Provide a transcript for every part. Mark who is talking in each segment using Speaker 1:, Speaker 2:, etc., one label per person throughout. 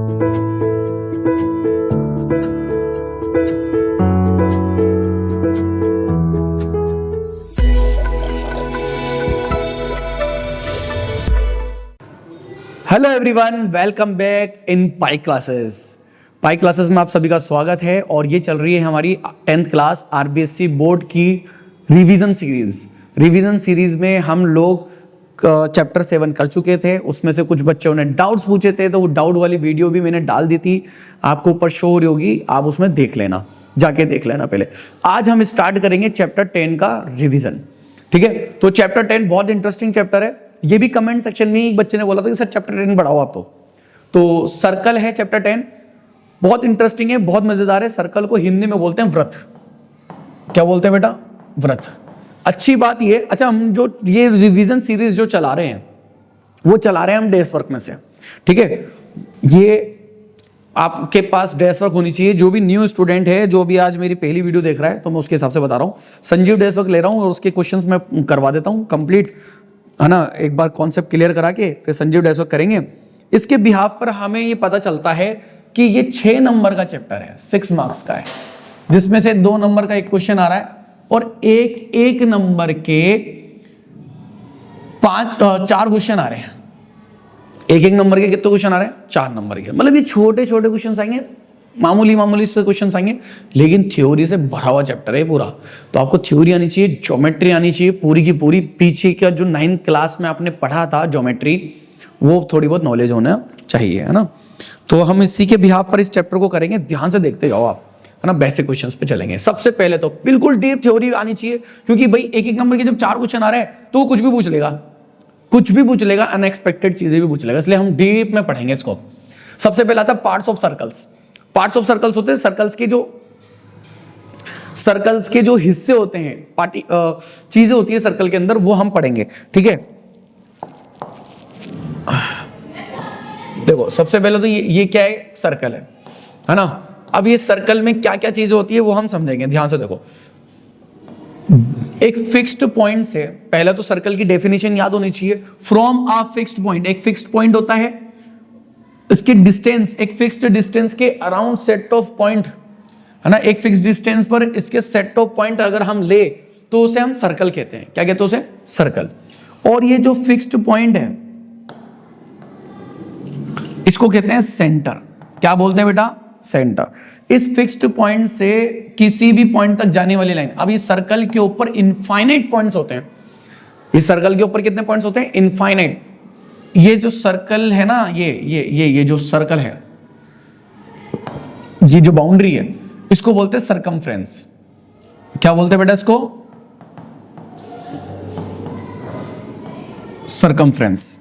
Speaker 1: Hello everyone, welcome back in pi classes. Pi classes में आप सभी का स्वागत है और ये चल रही है हमारी 10th क्लास आरबीएससी बोर्ड की रिवीजन सीरीज। रिवीजन सीरीज में हम लोग चैप्टर 7 कर चुके थे। उसमें से कुछ बच्चों ने डाउट्स पूछे थे, तो वो डाउट वाली वीडियो भी मैंने डाल दी थी, आपको ऊपर शो हो रही होगी, आप उसमें देख लेना, जाके देख लेना पहले। आज हम स्टार्ट करेंगे चैप्टर 10 का रिविजन। ठीक है, तो चैप्टर 10 बहुत इंटरेस्टिंग चैप्टर है। ये भी कमेंट सेक्शन में एक बच्चे ने बोला था कि सर चैप्टर 10 बढ़ाओ आप। तो सर्कल है चैप्टर 10, बहुत इंटरेस्टिंग है, बहुत मजेदार है। सर्कल को हिंदी में बोलते हैं व्रत। क्या बोलते हैं बेटा? व्रत। अच्छी बात ये, अच्छा हम जो ये रिवीजन सीरीज जो चला रहे हैं वो चला रहे हैं हम डेस्क वर्क में से। ठीक है, ये आपके पास डेस्क वर्क होनी चाहिए। जो भी न्यू स्टूडेंट है, जो भी आज मेरी पहली वीडियो देख रहा है, तो मैं उसके हिसाब से बता रहा हूँ। संजीव डेस्क वर्क ले रहा हूँ और उसके क्वेश्चंस मैं करवा देता हूँ कंप्लीट, है ना। एक बार कॉन्सेप्ट क्लियर करा के फिर संजीव डेस्क वर्क करेंगे। इसके बिहाफ पर हमें ये पता चलता है कि ये 6 नंबर का चैप्टर है, 6 मार्क्स का है, जिसमें से 2 नंबर का एक क्वेश्चन आ रहा है और एक नंबर के 4 क्वेश्चन आ रहे हैं। एक नंबर के कितने क्वेश्चन आ रहे हैं? 4 नंबर के। मतलब ये छोटे छोटे क्वेश्चन आएंगे, मामूली से क्वेश्चन आएंगे, लेकिन थ्योरी से भरा हुआ चैप्टर है पूरा। तो आपको थ्योरी आनी चाहिए, ज्योमेट्री आनी चाहिए पूरी की पूरी। पीछे का जो 9th क्लास में आपने पढ़ा था ज्योमेट्री, वो थोड़ी बहुत नॉलेज होना चाहिए, है ना। तो हम इसी के बिहाफ पर इस चैप्टर को करेंगे। ध्यान से देखते जाओ आप, है ना। बेसिक क्वेश्चंस पे चलेंगे। सबसे पहले तो बिल्कुल डीप थ्योरी आनी चाहिए, क्योंकि भाई एक नंबर के जब 4 क्वेश्चन आ रहे हैं तो कुछ भी पूछ लेगा, अनएक्सपेक्टेड चीजें भी पूछ लेगा, इसलिए हम डीप में पढ़ेंगे इसको। सबसे पहला था parts of circles. Parts of circles होते हैं सर्कल्स के जो हिस्से होते हैं, चीजें होती है सर्कल के अंदर, वो हम पढ़ेंगे। ठीक है, देखो सबसे पहले तो ये क्या है? सर्कल है ना। अब ये सर्कल में क्या क्या चीजें होती है वो हम समझेंगे। ध्यान से देखो, एक फिक्स्ड पॉइंट से, पहला तो सर्कल की डेफिनेशन याद होनी चाहिए। फ्रॉम अ फिक्स्ड पॉइंट, एक फिक्स्ड पॉइंट होता है, इसकी डिस्टेंस एक फिक्स्ड डिस्टेंस के अराउंड सेट ऑफ पॉइंट, है ना। एक फिक्स्ड डिस्टेंस पर इसके सेट ऑफ पॉइंट अगर हम ले तो उसे हम सर्कल कहते हैं। क्या कहते हैं उसे? सर्कल। और ये जो फिक्स्ड पॉइंट है इसको कहते हैं सेंटर। क्या बोलते हैं बेटा? सेंटर। इस फिक्स्ड पॉइंट से किसी भी पॉइंट तक जाने वाली लाइन, अब ये सर्कल के ऊपर इनफाइनाइट पॉइंट्स होते हैं। इस सर्कल के ऊपर कितने पॉइंट्स होते हैं? इनफाइनाइट। ये जो सर्कल है ना, ये जो सर्कल है, ये जो बाउंड्री है, इसको बोलते हैं सर्कमफ्रेंस। क्या बोलते हैं बेटा इसको? सर्कमफ्रेंस।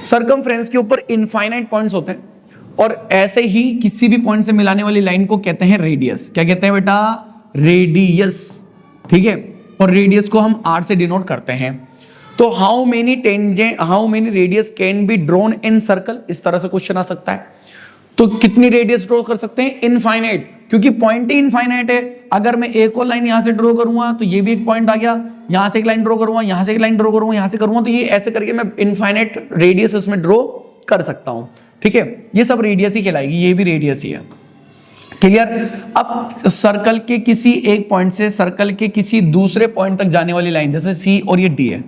Speaker 1: सर्कमफ्रेंस के ऊपर इनफाइनाइट पॉइंट्स होते हैं, और ऐसे ही किसी भी पॉइंट से मिलाने वाली लाइन को कहते हैं रेडियस। क्या कहते हैं बेटा? रेडियस। ठीक है, और रेडियस को हम r से डिनोट करते हैं। तो how many radius can be drawn in circle, इस तरह से क्वेश्चन आ सकता है। तो कितनी रेडियस ड्रॉ कर सकते हैं? इनफाइनाइट, क्योंकि पॉइंट ही इनफाइनाइट है। अगर मैं एक और लाइन यहां से ड्रॉ करूंगा तो ये भी एक पॉइंट आ गया, यहां से एक लाइन ड्रॉ करूंगा, यहां से एक लाइन ड्रॉ करूंगा, यहां से करूंगा, तो ये ऐसे करके मैं इनफाइनाइट रेडियस इसमें ड्रॉ कर सकता हूं। ठीक है, ये सब रेडियस ही कहलाएगी, ये भी रेडियस ही है। क्लियर? अब सर्कल के किसी एक पॉइंट से सर्कल के किसी दूसरे पॉइंट तक जाने वाली लाइन, जैसे सी और ये डी है,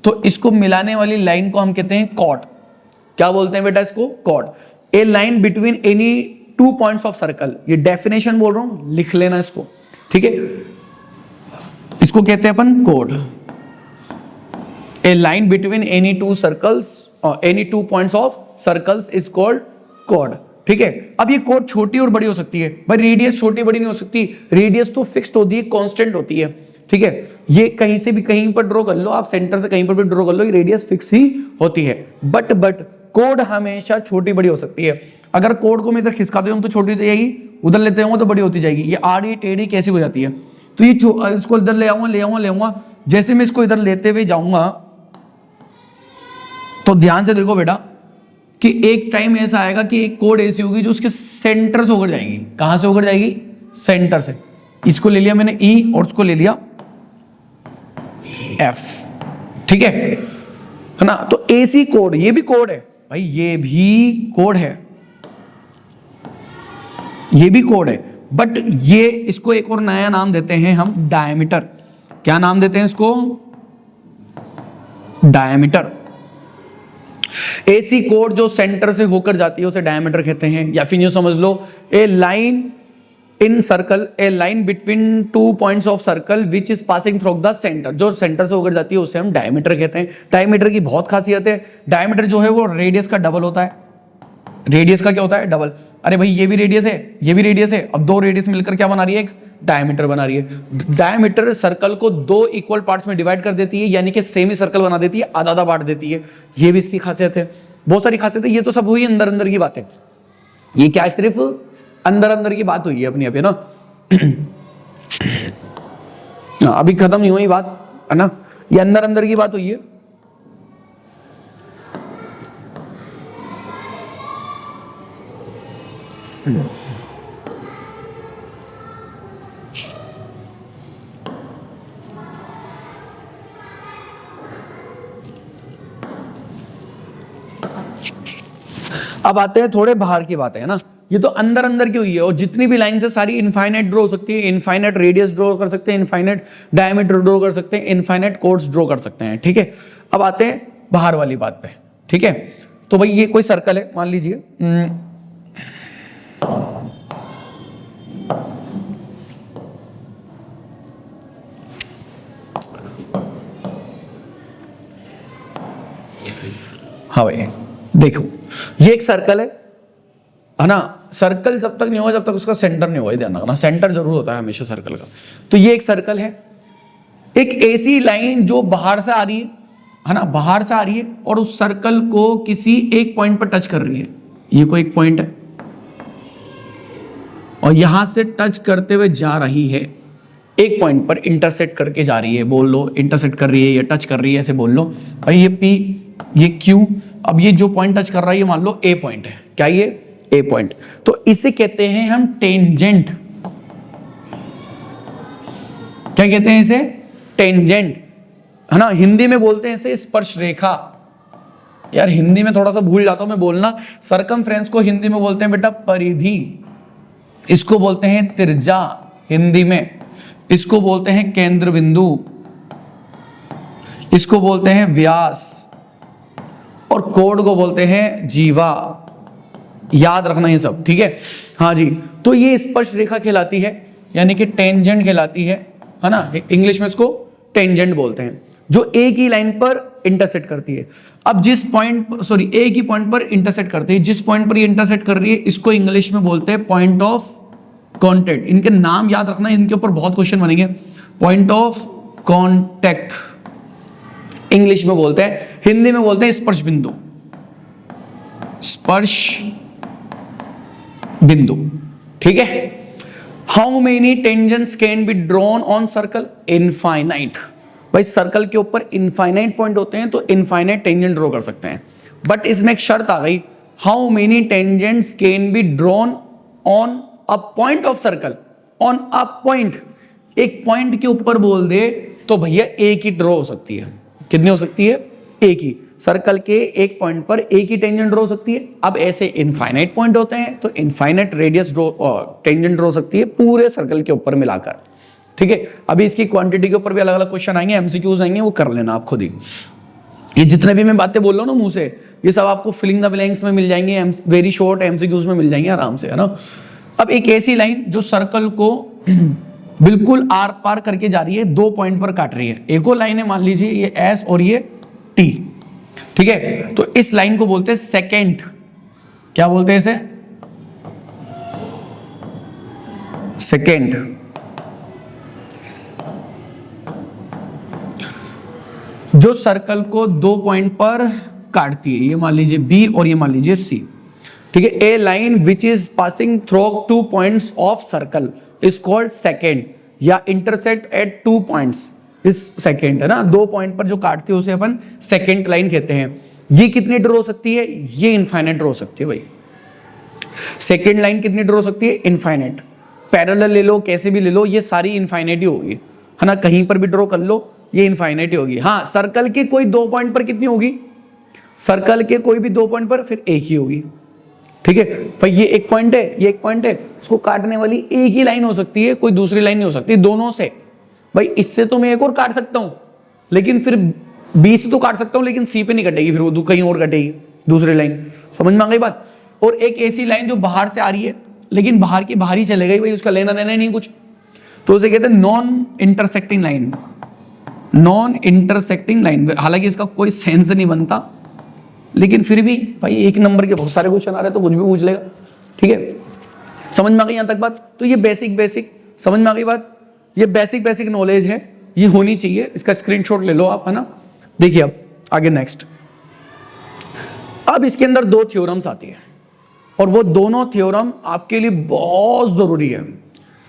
Speaker 1: तो इसको मिलाने वाली लाइन को हम कहते हैं कॉर्ड। क्या बोलते हैं बेटा इसको? Chord. A line between any 2 points of circle, ये डेफिनेशन बोल रहा हूं, लिख लेना इसको। ठीक है, इसको कहते हैं अपन chord. A line between any 2 circles और any 2 points of circles is called chord. ठीक है, अब ये कॉर्ड छोटी और बड़ी हो सकती है भाई, रेडियस छोटी बड़ी नहीं हो सकती। रेडियस तो फिक्स्ड होती है, कांस्टेंट होती है। ठीक है, ये कहीं से भी कहीं पर ड्रॉ कर लो आप, सेंटर से कहीं पर भी ड्रॉ कर लो, ये रेडियस फिक्स ही होती है। बट कॉर्ड हमेशा छोटी बड़ी हो सकती है। अगर कॉर्ड को मैं इधर खिसकाते हूं तो छोटी होती जाएगी, उधर लेते होंगे तो बड़ी होती जाएगी। ये आड़ी टेढ़ी कैसी हो जाती है? तो ये इसको इधर ले आऊंगा। जैसे मैं इसको इधर लेते हुए जाऊंगा तो ध्यान से देखो बेटा कि एक टाइम ऐसा आएगा कि एक कॉर्ड ऐसी होगी जो उसके सेंटर से होकर जाएगी। कहां से होकर जाएगी? सेंटर से। इसको ले लिया मैंने E और उसको ले लिया F। ठीक है, है ना। तो AC कोड, ये भी कोड है भाई, ये भी कोड है, ये भी कोड है, बट ये इसको एक और नया नाम देते हैं हम, डायमीटर। क्या नाम देते हैं इसको? डायमीटर। AC कोड जो सेंटर से होकर जाती है उसे डायमीटर कहते हैं। या फिर यूं समझ लो, a line in circle, a line between 2 points of circle which is passing through the centre, जो सेंटर से होकर जाती है उसे हम डायमीटर कहते हैं। डायमीटर की बहुत खासियत है, डायमीटर जो है वो रेडियस का डबल होता है। रेडियस का क्या होता है? डबल। अरे भाई ये भी रेडियस है, ये भी रेडियस है, अब दो रेडियस मिलकर क्या बना रही है? एक डायमीटर बना रही है। डायमीटर सर्कल को 2 इक्वल पार्ट्स में डिवाइड कर देती है, यानी कि सेमी सर्कल बना देती है, आधा आधा बांट देती है। ये भी इसकी खासियत है। बहुत सारी खासियत है। ये तो सब हुई अंदर अंदर की बातें, ये क्या सिर्फ अंदर अंदर की बात हुई है अपनी अभी ना। अभी खत्म नहीं हुई बात, है ना, ये अंदर अंदर की बात हुई है। अब आते हैं थोड़े बाहर की बातें, है ना। ये तो अंदर अंदर की हुई है, और जितनी भी लाइन है सारी इनफाइनाइट ड्रॉ हो सकती है, इनफाइनाइट रेडियस ड्रॉ कर सकते हैं, इनफाइनाइट डायमीटर ड्रॉ कर सकते हैं, इनफाइनाइट कोड्स ड्रॉ कर सकते हैं, ठीक है। अब आते हैं बाहर वाली बात पे, ठीक है। तो भाई ये कोई सर्कल है, मान लीजिए हाँ भाई देखो, ये एक सर्कल है ना। सर्कल जब तक नहीं होगा जब तक उसका सेंटर नहीं होगा, ध्यान रखना, सेंटर जरूर होता है हमेशा सर्कल का। तो ये एक सर्कल है, एक ऐसी लाइन जो बाहर से आ रही है ना, बाहर से आ रही है और उस सर्कल को किसी एक पॉइंट पर टच कर रही है। ये कोई एक पॉइंट है और यहां से टच करते हुए जा रही है, एक पॉइंट पर इंटरसेक्ट करके जा रही है, बोल लो इंटरसेक्ट कर रही है या टच कर रही है, ऐसे बोल लो भाई। ये P, ये Q, अब ये जो पॉइंट टच कर रहा है ये मान लो A पॉइंट है, क्या ये A पॉइंट। तो इसे कहते हैं हम टेंजेंट। क्या कहते हैं इसे? टेंजेंट, है ना। हिंदी में बोलते हैं इसे स्पर्श रेखा। यार हिंदी में थोड़ा सा भूल जाता हूं मैं बोलना। सरकमफ्रेंस को हिंदी में बोलते हैं बेटा परिधि, इसको बोलते हैं त्रिज्या हिंदी में, इसको बोलते हैं केंद्र बिंदु, इसको बोलते हैं व्यास, और कोड को बोलते हैं जीवा। याद रखना ये सब, ठीक है। हाँ जी, तो ये स्पर्श रेखा कहलाती है, यानी कि टेंजेंट कहलाती है ना। इंग्लिश में इसको टेंजेंट बोलते हैं, जो एक ही लाइन पर इंटरसेक्ट करती है। अब जिस पॉइंट, सॉरी, एक ही पॉइंट पर इंटरसेक्ट करती है, जिस पॉइंट पर ये इंटरसेक्ट कर रही है इसको इंग्लिश में बोलते हैं पॉइंट ऑफ कॉन्टैक्ट। इनके नाम याद रखना, इनके ऊपर बहुत क्वेश्चन बनेंगे। पॉइंट ऑफ कॉन्टैक्ट इंग्लिश में बोलते हैं, हिंदी में बोलते हैं स्पर्श बिंदु, स्पर्श बिंदु, ठीक है। How many tangents can be drawn on circle? Infinite. भाई सर्कल के ऊपर इनफाइनाइट पॉइंट होते हैं तो इनफाइनाइट टेंजेंट ड्रॉ कर सकते हैं, बट इसमें एक शर्त आ गई। How many tangents can be drawn on a point of circle? On a point, एक पॉइंट के ऊपर बोल दे तो भैया एक ही ड्रॉ हो सकती है। कितनी हो सकती है? एक ही। सर्कल के एक पॉइंट पर एक ही टेंजेंट ड्रॉ हो सकती है। अब ऐसे इनफाइनाइट पॉइंट होते हैं तो infinite radius draw tangent draw हो सकती है पूरे सर्कल के ऊपर मिलाकर, ठीक है। अभी इसकी क्वांटिटी के ऊपर भी अलग अलग क्वेश्चन आएंगे, एमसीक्यूज आएंगे, वो कर लेना आप खुद ही। ये जितने भी मैं बातें बोल रहा हूँ ना मुंह से, ये सब आपको फिलिंग द ब्लैंक्स में मिल जाएंगे, वेरी शॉर्ट एमसीक्यूज में मिल जाएंगे आराम से, है ना। अब एक ऐसी लाइन जो सर्कल को बिल्कुल आर पार करके जा रही है, 2 पॉइंट पर काट रही है। एक और लाइन है, मान लीजिए ये एस और ये टी, ठीक है। तो इस लाइन को बोलते हैं सेकेंड। क्या बोलते हैं इसे? सेकेंड। जो सर्कल को 2 पॉइंट पर काटती है, ये मान लीजिए बी और ये मान लीजिए सी, ठीक है। A line which is passing through 2 points of circle is called secant, या intersect at 2 points is secant, है ना। 2 पॉइंट पर जो काटती है उसे अपन सेकेंड लाइन कहते हैं। ये कितनी ड्रॉ हो सकती है? ये इनफाइनाइट ड्रॉ हो सकती है भाई। सेकेंड लाइन कितनी ड्रॉ हो सकती है? इनफाइनाइट। पैरेलल ले लो, कैसे भी ले लो, ये सारी इनफाइनाइट ही होगी, है ना। कहीं पर भी ड्रॉ कर लो ये इनफाइनाइट ही होगी। हाँ, सर्कल के कोई 2 पॉइंट पर कितनी होगी? सर्कल के कोई भी 2 पॉइंट पर फिर एक ही होगी, ठीक है भाई। ये एक पॉइंट है, ये एक पॉइंट है, इसको काटने वाली एक ही लाइन हो सकती है, कोई दूसरी लाइन नहीं हो सकती दोनों से। भाई इससे तो मैं एक और काट सकता हूं, लेकिन फिर बी से तो काट सकता हूं, लेकिन सी पे नहीं कटेगी, फिर वो कहीं और कटेगी दूसरी लाइन। समझ में आ गई बात। और एक ऐसी लाइन जो बाहर से आ रही है लेकिन बाहर की बाहर ही चले गई, भाई उसका लेना देना नहीं कुछ, तो उसे कहते हैं non intersecting line. Non intersecting line, हालांकि इसका कोई सेंस नहीं बनता, लेकिन फिर भी भाई एक नंबर के बहुत सारे क्वेश्चन आ रहे हैं तो कुछ भी पूछ लेगा, ठीक है। समझ में आ गई यहां तक बात। तो ये बेसिक समझ में आ गई बात। ये बेसिक नॉलेज है, ये होनी चाहिए। इसका स्क्रीनशॉट ले लो आप, है ना। देखिए अब आगे नेक्स्ट। अब इसके अंदर 2 थ्योरम्स आती है और वो दोनों थ्योरम आपके लिए बहुत जरूरी है।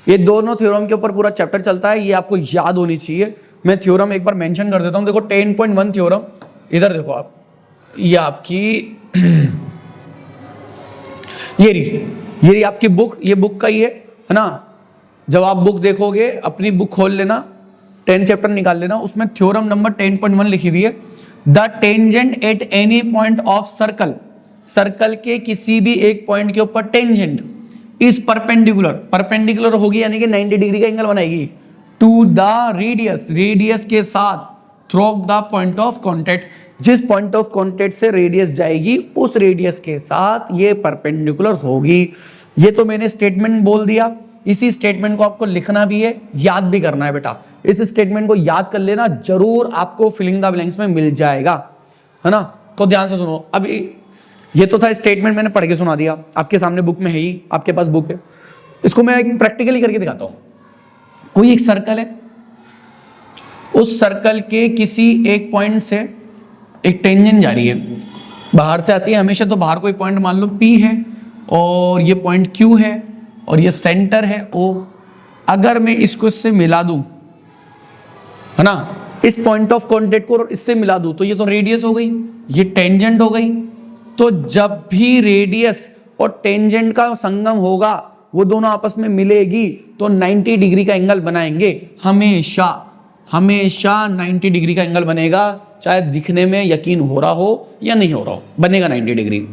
Speaker 1: ये दोनों थ्योरम के ऊपर पूरा चैप्टर चलता है, ये आपको याद होनी चाहिए। मैं थ्योरम एक बार मेंशन कर देता हूं। देखो 10.1 थ्योरम, इधर देखो आप, ये आपकी ये रही आपकी बुक, ये बुक का ही है ना। जब आप बुक देखोगे, अपनी बुक खोल लेना, 10 चैप्टर निकाल लेना, उसमें थ्योरम नंबर 10.1 लिखी हुई है। The tangent at any point of circle, circle के किसी भी एक पॉइंट के ऊपर टेंजेंट इज परपेंडिकुलर, परपेंडिकुलर होगी यानी कि 90 डिग्री का एंगल बनाएगी, टू द रेडियस, रेडियस के साथ, through the point of contact, जिस पॉइंट ऑफ कॉन्टेक्ट से रेडियस जाएगी उस रेडियस के साथ ये परपेंडिकुलर होगी। ये तो मैंने स्टेटमेंट बोल दिया। इसी स्टेटमेंट को आपको लिखना भी है, याद भी करना है बेटा। इस स्टेटमेंट को याद कर लेना, जरूर आपको फिलिंग द ब्लैंक्स में मिल जाएगा, है ना। तो ध्यान से सुनो। अब ये तो था स्टेटमेंट, मैंने पढ़ के सुना दिया, आपके सामने बुक में है ही, आपके पास बुक है। इसको मैं एक प्रैक्टिकली करके दिखाता हूं। कोई एक सर्कल है, उस सर्कल के किसी एक पॉइंट से एक टेंजेंट जा रही है, बाहर से आती है हमेशा। तो बाहर कोई पॉइंट मान लो P है और ये पॉइंट Q है और ये सेंटर है O। अगर मैं इसको इससे मिला दूं, है ना, इस पॉइंट ऑफ कॉन्टेक्ट को इससे मिला दूं, तो ये तो रेडियस हो गई, ये टेंजेंट हो गई। तो जब भी रेडियस और टेंजेंट का संगम होगा, वो दोनों आपस में मिलेगी तो 90 डिग्री का एंगल बनाएंगे। हमेशा 90 डिग्री का एंगल बनेगा, चाहे दिखने में यकीन हो रहा हो या नहीं हो रहा हो, बनेगा 90 डिग्री,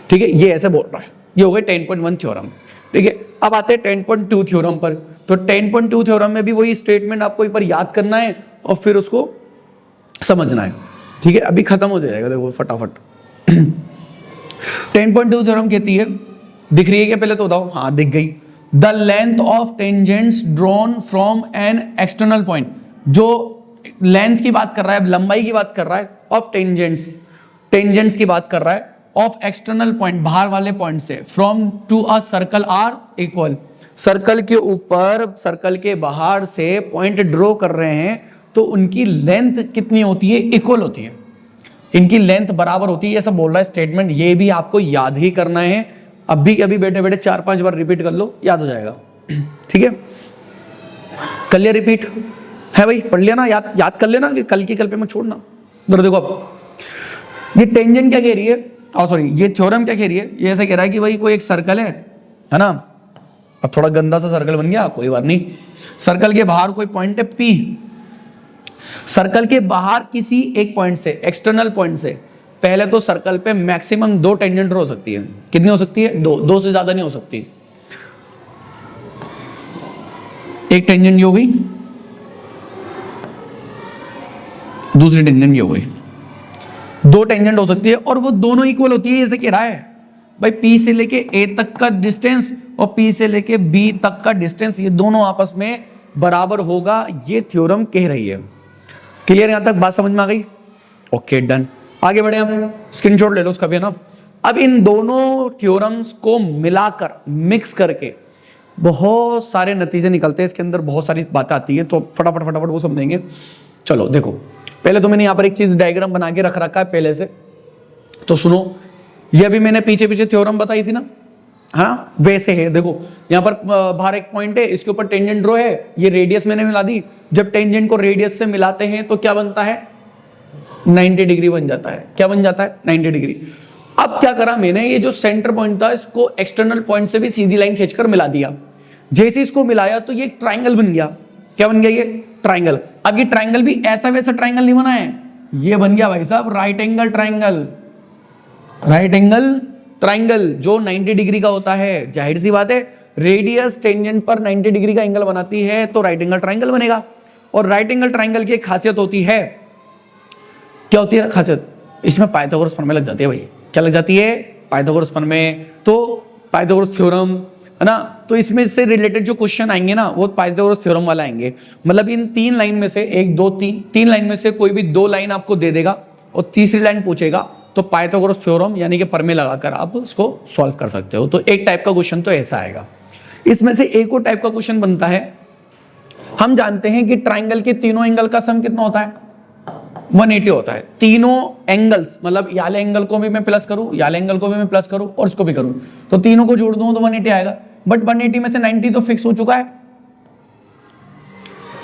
Speaker 1: ठीक है। ये ऐसे बोल रहा है। ये हो गए 10.1 थ्योरम, ठीक है। अब आते हैं 10.2 थ्योरम पर। तो 10.2 थ्योरम में भी वही स्टेटमेंट आपको एक बार याद करना है और फिर उसको समझना है, ठीक है। अभी खत्म हो जाएगा, देखो फटाफट। 10.2 थ्योरम कहती है, दिख रही है क्या पहले तो बताओ। हाँ दिख गई। The length of tangents drawn from an external point, जो लेंथ की बात कर रहा है, लंबाई की बात कर रहा है, ऑफ टेंजेंट्स की बात कर रहा है, ऑफ एक्सटर्नल पॉइंट, बाहर वाले पॉइंट से, from to a circle are equal. Circle के ऊपर, सर्कल के बाहर से पॉइंट ड्रॉ कर रहे हैं तो उनकी लेंथ कितनी होती है, इक्वल होती है, इनकी लेंथ बराबर होती है। ऐसा बोल रहा है स्टेटमेंट। ये भी आपको याद ही करना है। अभी बैठे बैठे 4-5 बार रिपीट कर लो, याद हो जाएगा, ठीक है। कर लिया रिपीट है भाई, पढ़ लिया ना, याद कर लेना, कल की कल पे मत छोड़ना। इधर देखो, अब ये टेंजेंट क्या कह रही है, सॉरी ये थ्योरम क्या कह रही है। ये ऐसा कह रहा है कि भाई कोई एक सर्कल है ना। अब थोड़ा गंदा सा सर्कल बन गया, कोई बात नहीं। सर्कल के बाहर कोई पॉइंट है P, सर्कल के बाहर किसी एक पॉइंट से, एक्सटर्नल पॉइंट से, पहले तो सर्कल पे मैक्सिमम 2 टेंजेंट हो सकती है। कितनी हो सकती है? 2 से ज्यादा नहीं हो सकती। एक टेंजेंट ये हो गई, दूसरी टेंजेंट ये हो गई। 2 टेंजेंट हो सकती है और वो दोनों इक्वल होती है। ऐसे कह रहा है भाई P से लेके A तक का डिस्टेंस और P से लेके B तक का डिस्टेंस, ये दोनों आपस में बराबर होगा, ये थ्योरम कह रही है। क्लियर, यहां तक बात समझ में आ गई? Okay done. आगे बढ़े हम, स्क्रीनशॉट ले लो उसका भी, है ना। अब इन दोनों थ्योरम्स को मिलाकर, मिक्स करके बहुत सारे नतीजे निकलते हैं। इसके अंदर बहुत सारी बातें आती है, तो फटाफट वो समझेंगे। चलो देखो, पहले तो मैंने यहाँ पर एक चीज डायग्राम बना के रख रखा है पहले से, तो सुनो। ये अभी मैंने पीछे थ्योरम बताई थी ना, हाँ वैसे है। देखो यहाँ पर बाहर एक पॉइंट है, इसके ऊपर टेंजेंट ड्रॉ है, ये रेडियस मैंने मिला दी। जब टेंजेंट को रेडियस से मिलाते हैं तो क्या बनता है? 90 डिग्री बन जाता है। क्या बन जाता है? 90 डिग्री। अब क्या करा मैंने, ये जो सेंटर पॉइंट था इसको एक्सटर्नल पॉइंट से भी सीधी लाइन खींचकर मिला दिया। जैसे इसको मिलाया तो ये ट्राइंगल बन गया। क्या बन गया? ये ट्राइंगल। अब ये ट्राइंगल भी ऐसा वैसा ट्राइंगल नहीं बना है, ये बन गया भाई साहब right angle triangle. Right angle triangle जो 90 डिग्री का होता है, जाहिर सी बात है रेडियस टेंजेंट पर 90 डिग्री का एंगल बनाती है तो राइट एंगल ट्राइंगल बनेगा। और राइट एंगल ट्राइंगल की एक खासियत होती है, क्या होती है खासियत, इसमें पाइथागोरस प्रमेय लग जाती है भाई। क्या लग जाती है? पाइथागोरस प्रमेय। तो पाइथागोरस थ्योरम है ना, तो इसमें से रिलेटेड जो क्वेश्चन आएंगे ना वो पाइथागोरस थ्योरम वाला आएंगे। मतलब इन 3 लाइन में से 1 2 3 लाइन में से कोई भी 2 लाइन आपको दे देगा और तीसरी लाइन पूछेगा तो पाइथागोरस थ्योरम यानी कि प्रमेय लगाकर आप उसको सॉल्व कर सकते हो। तो एक टाइप का क्वेश्चन तो ऐसा आएगा। इसमें से एक और टाइप का क्वेश्चन बनता है, हम जानते हैं कि ट्राइंगल के तीनों एंगल का सम कितना होता है? 180 होता है। तीनों एंगल्स मतलब याले एंगल को भी मैं प्लस करूं, याले एंगल को भी मैं प्लस करूं और इसको भी करूं तो तीनों को जोड़ दूं तो 180 आएगा। बट 180 में से 90 तो फिक्स हो चुका है,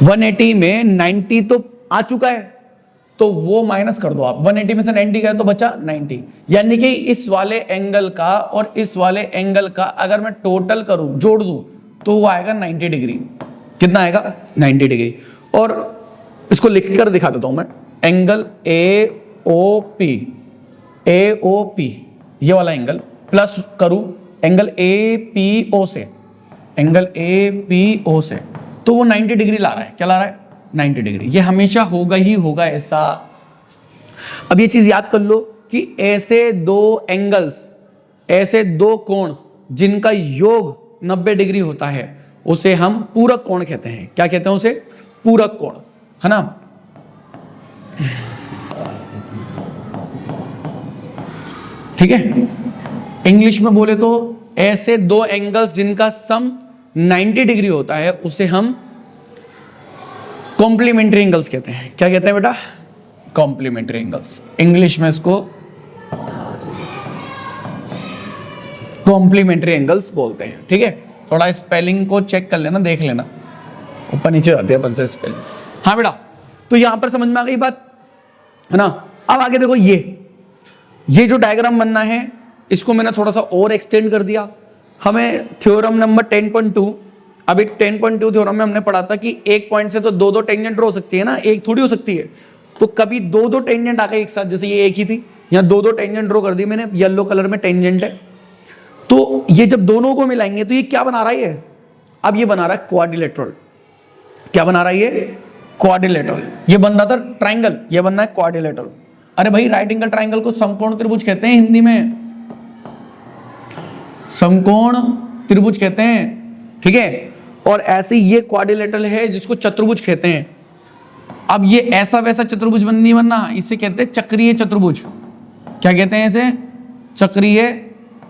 Speaker 1: 180 में 90 तो आ चुका है तो वो माइनस कर दो आप। 180 में से 90 गया तो बचा 90, यानी कि इस वाले एंगल का और इस वाले एंगल का अगर मैं टोटल करूं जोड़ दूं तो वो आएगा 90 डिग्री। कितना आएगा? 90 डिग्री। और इसको लिख कर दिखा देता हूं मैं, एंगल AOP ये वाला एंगल प्लस करूं एंगल APO से, एंगल APO से तो वो 90 डिग्री ला रहा है। क्या ला रहा है? 90 डिग्री। ये हमेशा होगा ही होगा ऐसा। अब ये चीज याद कर लो कि ऐसे 2 एंगल्स, ऐसे 2 कोण जिनका योग 90 डिग्री होता है उसे हम पूरक कोण कहते हैं। क्या कहते हैं उसे? पूरक कोण, है ना। ठीक है, इंग्लिश में बोले तो ऐसे 2 एंगल्स जिनका सम 90 डिग्री होता है उसे हम कॉम्प्लीमेंट्री एंगल्स कहते हैं। क्या कहते हैं बेटा? Complementary angles. इंग्लिश में इसको कॉम्प्लीमेंट्री एंगल्स बोलते हैं। ठीक है, थोड़ा स्पेलिंग को चेक कर लेना, देख लेना, ऊपर नीचे आते हैं अपन से स्पेलिंग। हाँ बेटा, तो यहां पर समझ में आ गई बात, है ना। अब आगे देखो, ये जो डायग्राम बनना है इसको मैंने थोड़ा सा और एक्सटेंड कर दिया। हमें थ्योरम नंबर 10.2, अभी 10.2 थ्योरम में हमने पढ़ा था कि एक पॉइंट से तो 2 टेंजेंट ड्रॉ हो सकती है ना, एक थोड़ी हो सकती है। तो कभी 2 टेंजेंट आ गए एक साथ, जैसे ये एक ही थी, यहाँ 2 टेंजेंट ड्रॉ कर दी मैंने, येलो कलर में टेंजेंट है। तो ये जब दोनों को मिलाएंगे तो ये क्या बना रहा है? ये अब ये बना रहा है क्वाड्रिलेटरल। क्या बना रहा है ये? क्वाड्रिलेटरल। ये बन रहा था ट्राइंगल, ये बनना है क्वाड्रिलेटरल। अरे भाई, राइट एंगल ट्राइंगल को समकोण त्रिभुज कहते हैं हिंदी में, समकोण त्रिभुज कहते हैं। ठीक है, और ऐसे ये क्वाड्रिलेटरल है जिसको चतुर्भुज कहते हैं। अब ये ऐसा वैसा चतुर्भुज नहीं बनना, इसे कहते हैं चक्रीय चतुर्भुज। क्या कहते हैं इसे? चक्रीय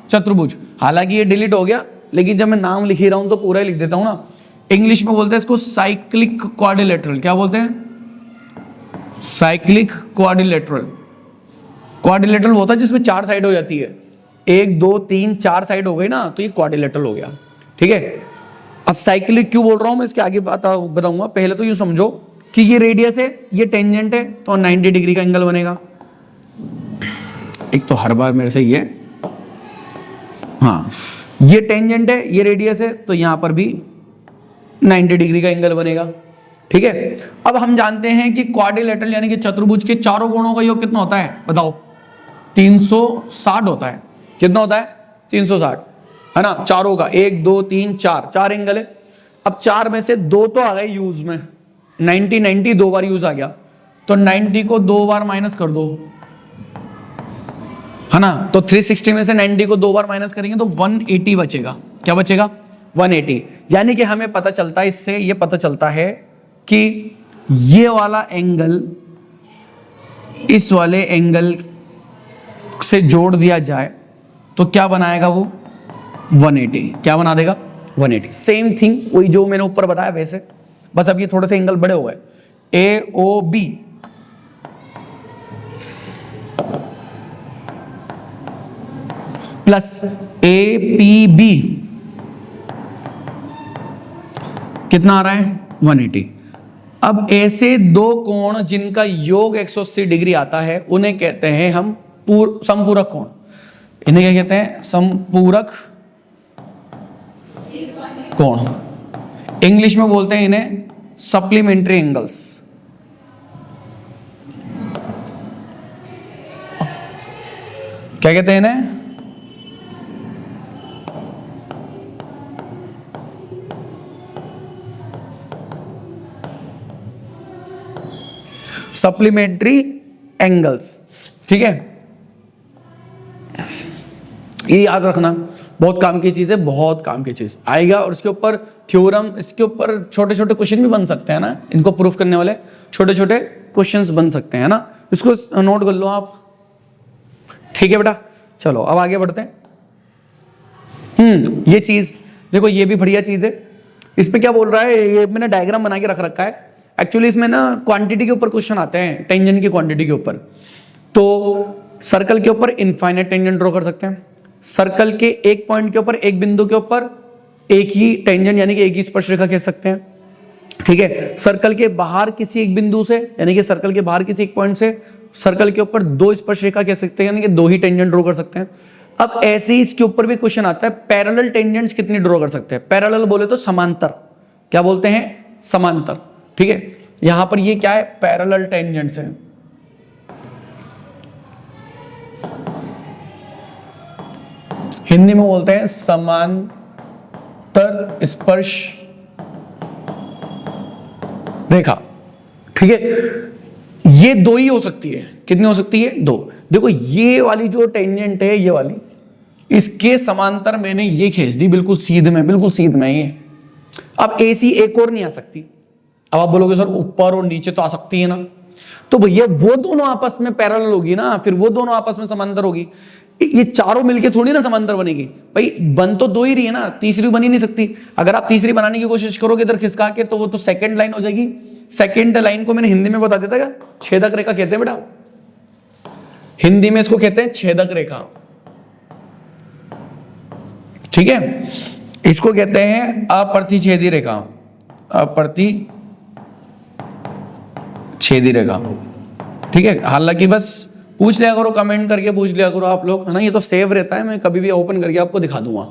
Speaker 1: चतुर्भुज। हालांकि ये डिलीट हो गया, लेकिन जब मैं नाम लिख ही रहा हूं तो पूरा ही लिख देता हूं ना। इंग्लिश में बोलते हैं इसको साइक्लिक क्वाड्रिलेटरल। क्या बोलते हैं? Cyclic quadrilateral. क्वाड्रिलेटरल होता है जिसमें 4 साइड हो जाती है, 1 2 3 4 साइड हो गई ना, तो ये क्वाड्रिलेटरल हो गया। ठीक है, अब साइक्लिक क्यों बोल रहा हूं मैं, इसके आगे बताऊंगा। पहले तो यूं समझो कि ये रेडियस है, ये टेंजेंट है, तो 90 डिग्री का एंगल बनेगा। एक तो हर बार मेरे से ये, हाँ, ये टेंजेंट है, ये रेडियस है, तो यहां पर भी 90 डिग्री का एंगल बनेगा। ठीक है, अब हम जानते हैं कि क्वाड्रिलेटरल यानी कि चतुर्भुज के चारों कोणों का योग कितना होता है? बताओ। 360 होता है। कितना होता है? 360, है ना। चारों का 1 2 3 4 एंगल है। अब 4 में से 2 तो आ गए यूज में, 90 2 बार यूज आ गया, तो 90 को 2 बार माइनस कर दो, है ना। तो 360 में से 90 को 2 बार माइनस करेंगे तो 180 बचेगा। क्या बचेगा? 180। यानी कि हमें पता चलता है, इससे ये पता चलता है कि ये वाला एंगल इस वाले एंगल से जोड़ दिया जाए तो क्या बनाएगा वो? 180। क्या बना देगा? 180। सेम थिंग वही जो मैंने ऊपर बताया वैसे, बस अब ये थोड़े से एंगल बड़े हो गए। AOB प्लस APB कितना आ रहा है? 180। अब ऐसे 2 कोण जिनका योग 180 डिग्री आता है उन्हें कहते हैं हम समपूरक कोण। इन्हें क्या कहते हैं? समपूरक कोण। इंग्लिश में बोलते हैं इन्हें सप्लीमेंट्री एंगल्स। क्या कहते हैं इन्हें? Supplementary angles. ठीक है, ये याद रखना, बहुत काम की चीज है, बहुत काम की चीज आएगा। और इसके ऊपर थ्योरम, इसके ऊपर छोटे छोटे क्वेश्चन भी बन सकते हैं ना, इनको प्रूफ करने वाले छोटे छोटे क्वेश्चंस बन सकते हैं ना, इसको नोट कर लो आप। ठीक है बेटा, चलो अब आगे बढ़ते हैं। ये चीज देखो, ये भी बढ़िया चीज है। इस पे क्या बोल रहा है, ये मैंने डायग्राम बना के रख रखा है। एक्चुअली इसमें ना क्वांटिटी के ऊपर क्वेश्चन आते हैं, टेंजेंट की क्वांटिटी के ऊपर। तो सर्कल के ऊपर इनफाइनाइट टेंजेंट ड्रॉ कर सकते हैं, सर्कल के एक पॉइंट के ऊपर, एक बिंदु के ऊपर एक ही टेंजेंट यानी कि एक ही स्पर्शरेखा खींच सकते हैं। ठीक है, सर्कल के बाहर किसी एक बिंदु से यानी कि सर्कल के बाहर किसी एक पॉइंट से सर्कल के ऊपर दो स्पर्शरेखा कह सकते हैं, यानी कि दो ही टेंजेंट ड्रॉ कर सकते हैं। अब ऐसे ही इसके ऊपर भी क्वेश्चन आता है, पैरेलल टेंजेंट्स कितनी ड्रॉ कर सकते हैं? पैरेलल बोले तो समांतर, क्या बोलते हैं? समांतर। ठीक है, यहां पर ये क्या है? पैरेलल टेंजेंट्स है। हिंदी में बोलते हैं समांतर स्पर्श रेखा। ठीक है, ये दो ही हो सकती है। कितनी हो सकती है? दो। देखो ये वाली जो टेंजेंट है, ये वाली, इसके समांतर मैंने ये खींच दी, बिल्कुल सीध में, बिल्कुल सीध में ये। अब ऐसी एक और नहीं आ सकती। अब आप बोलोगे सर ऊपर और नीचे तो आ सकती है ना, तो भैया वो दोनों आपस में पैरेलल होगी ना, फिर वो दोनों आपस में समांतर होगी। ये चारों मिलके थोड़ी ना समांतर बनेगी भाई, बन तो दो ही रही है ना, तीसरी बन ही नहीं सकती। अगर आप तीसरी बनाने की कोशिश करोगे इधर खिसका के, तो वो तो सेकंड लाइन हो जाएगी। सेकंड लाइन को मैंने हिंदी में बता देता क्या? छेदक रेखा कहते हैं बेटा, हिंदी में इसको कहते हैं छेदक रेखा। ठीक है, इसको कहते हैं अप्रतिच्छेदी रेखा, अप्रतिच्छेदी रेखा। ठीक है, हालांकि बस पूछ लिया करो, कमेंट करके पूछ लिया करो आप लोग, है ना, ये तो सेव रहता है, मैं कभी भी ओपन करके आपको दिखा दूंगा।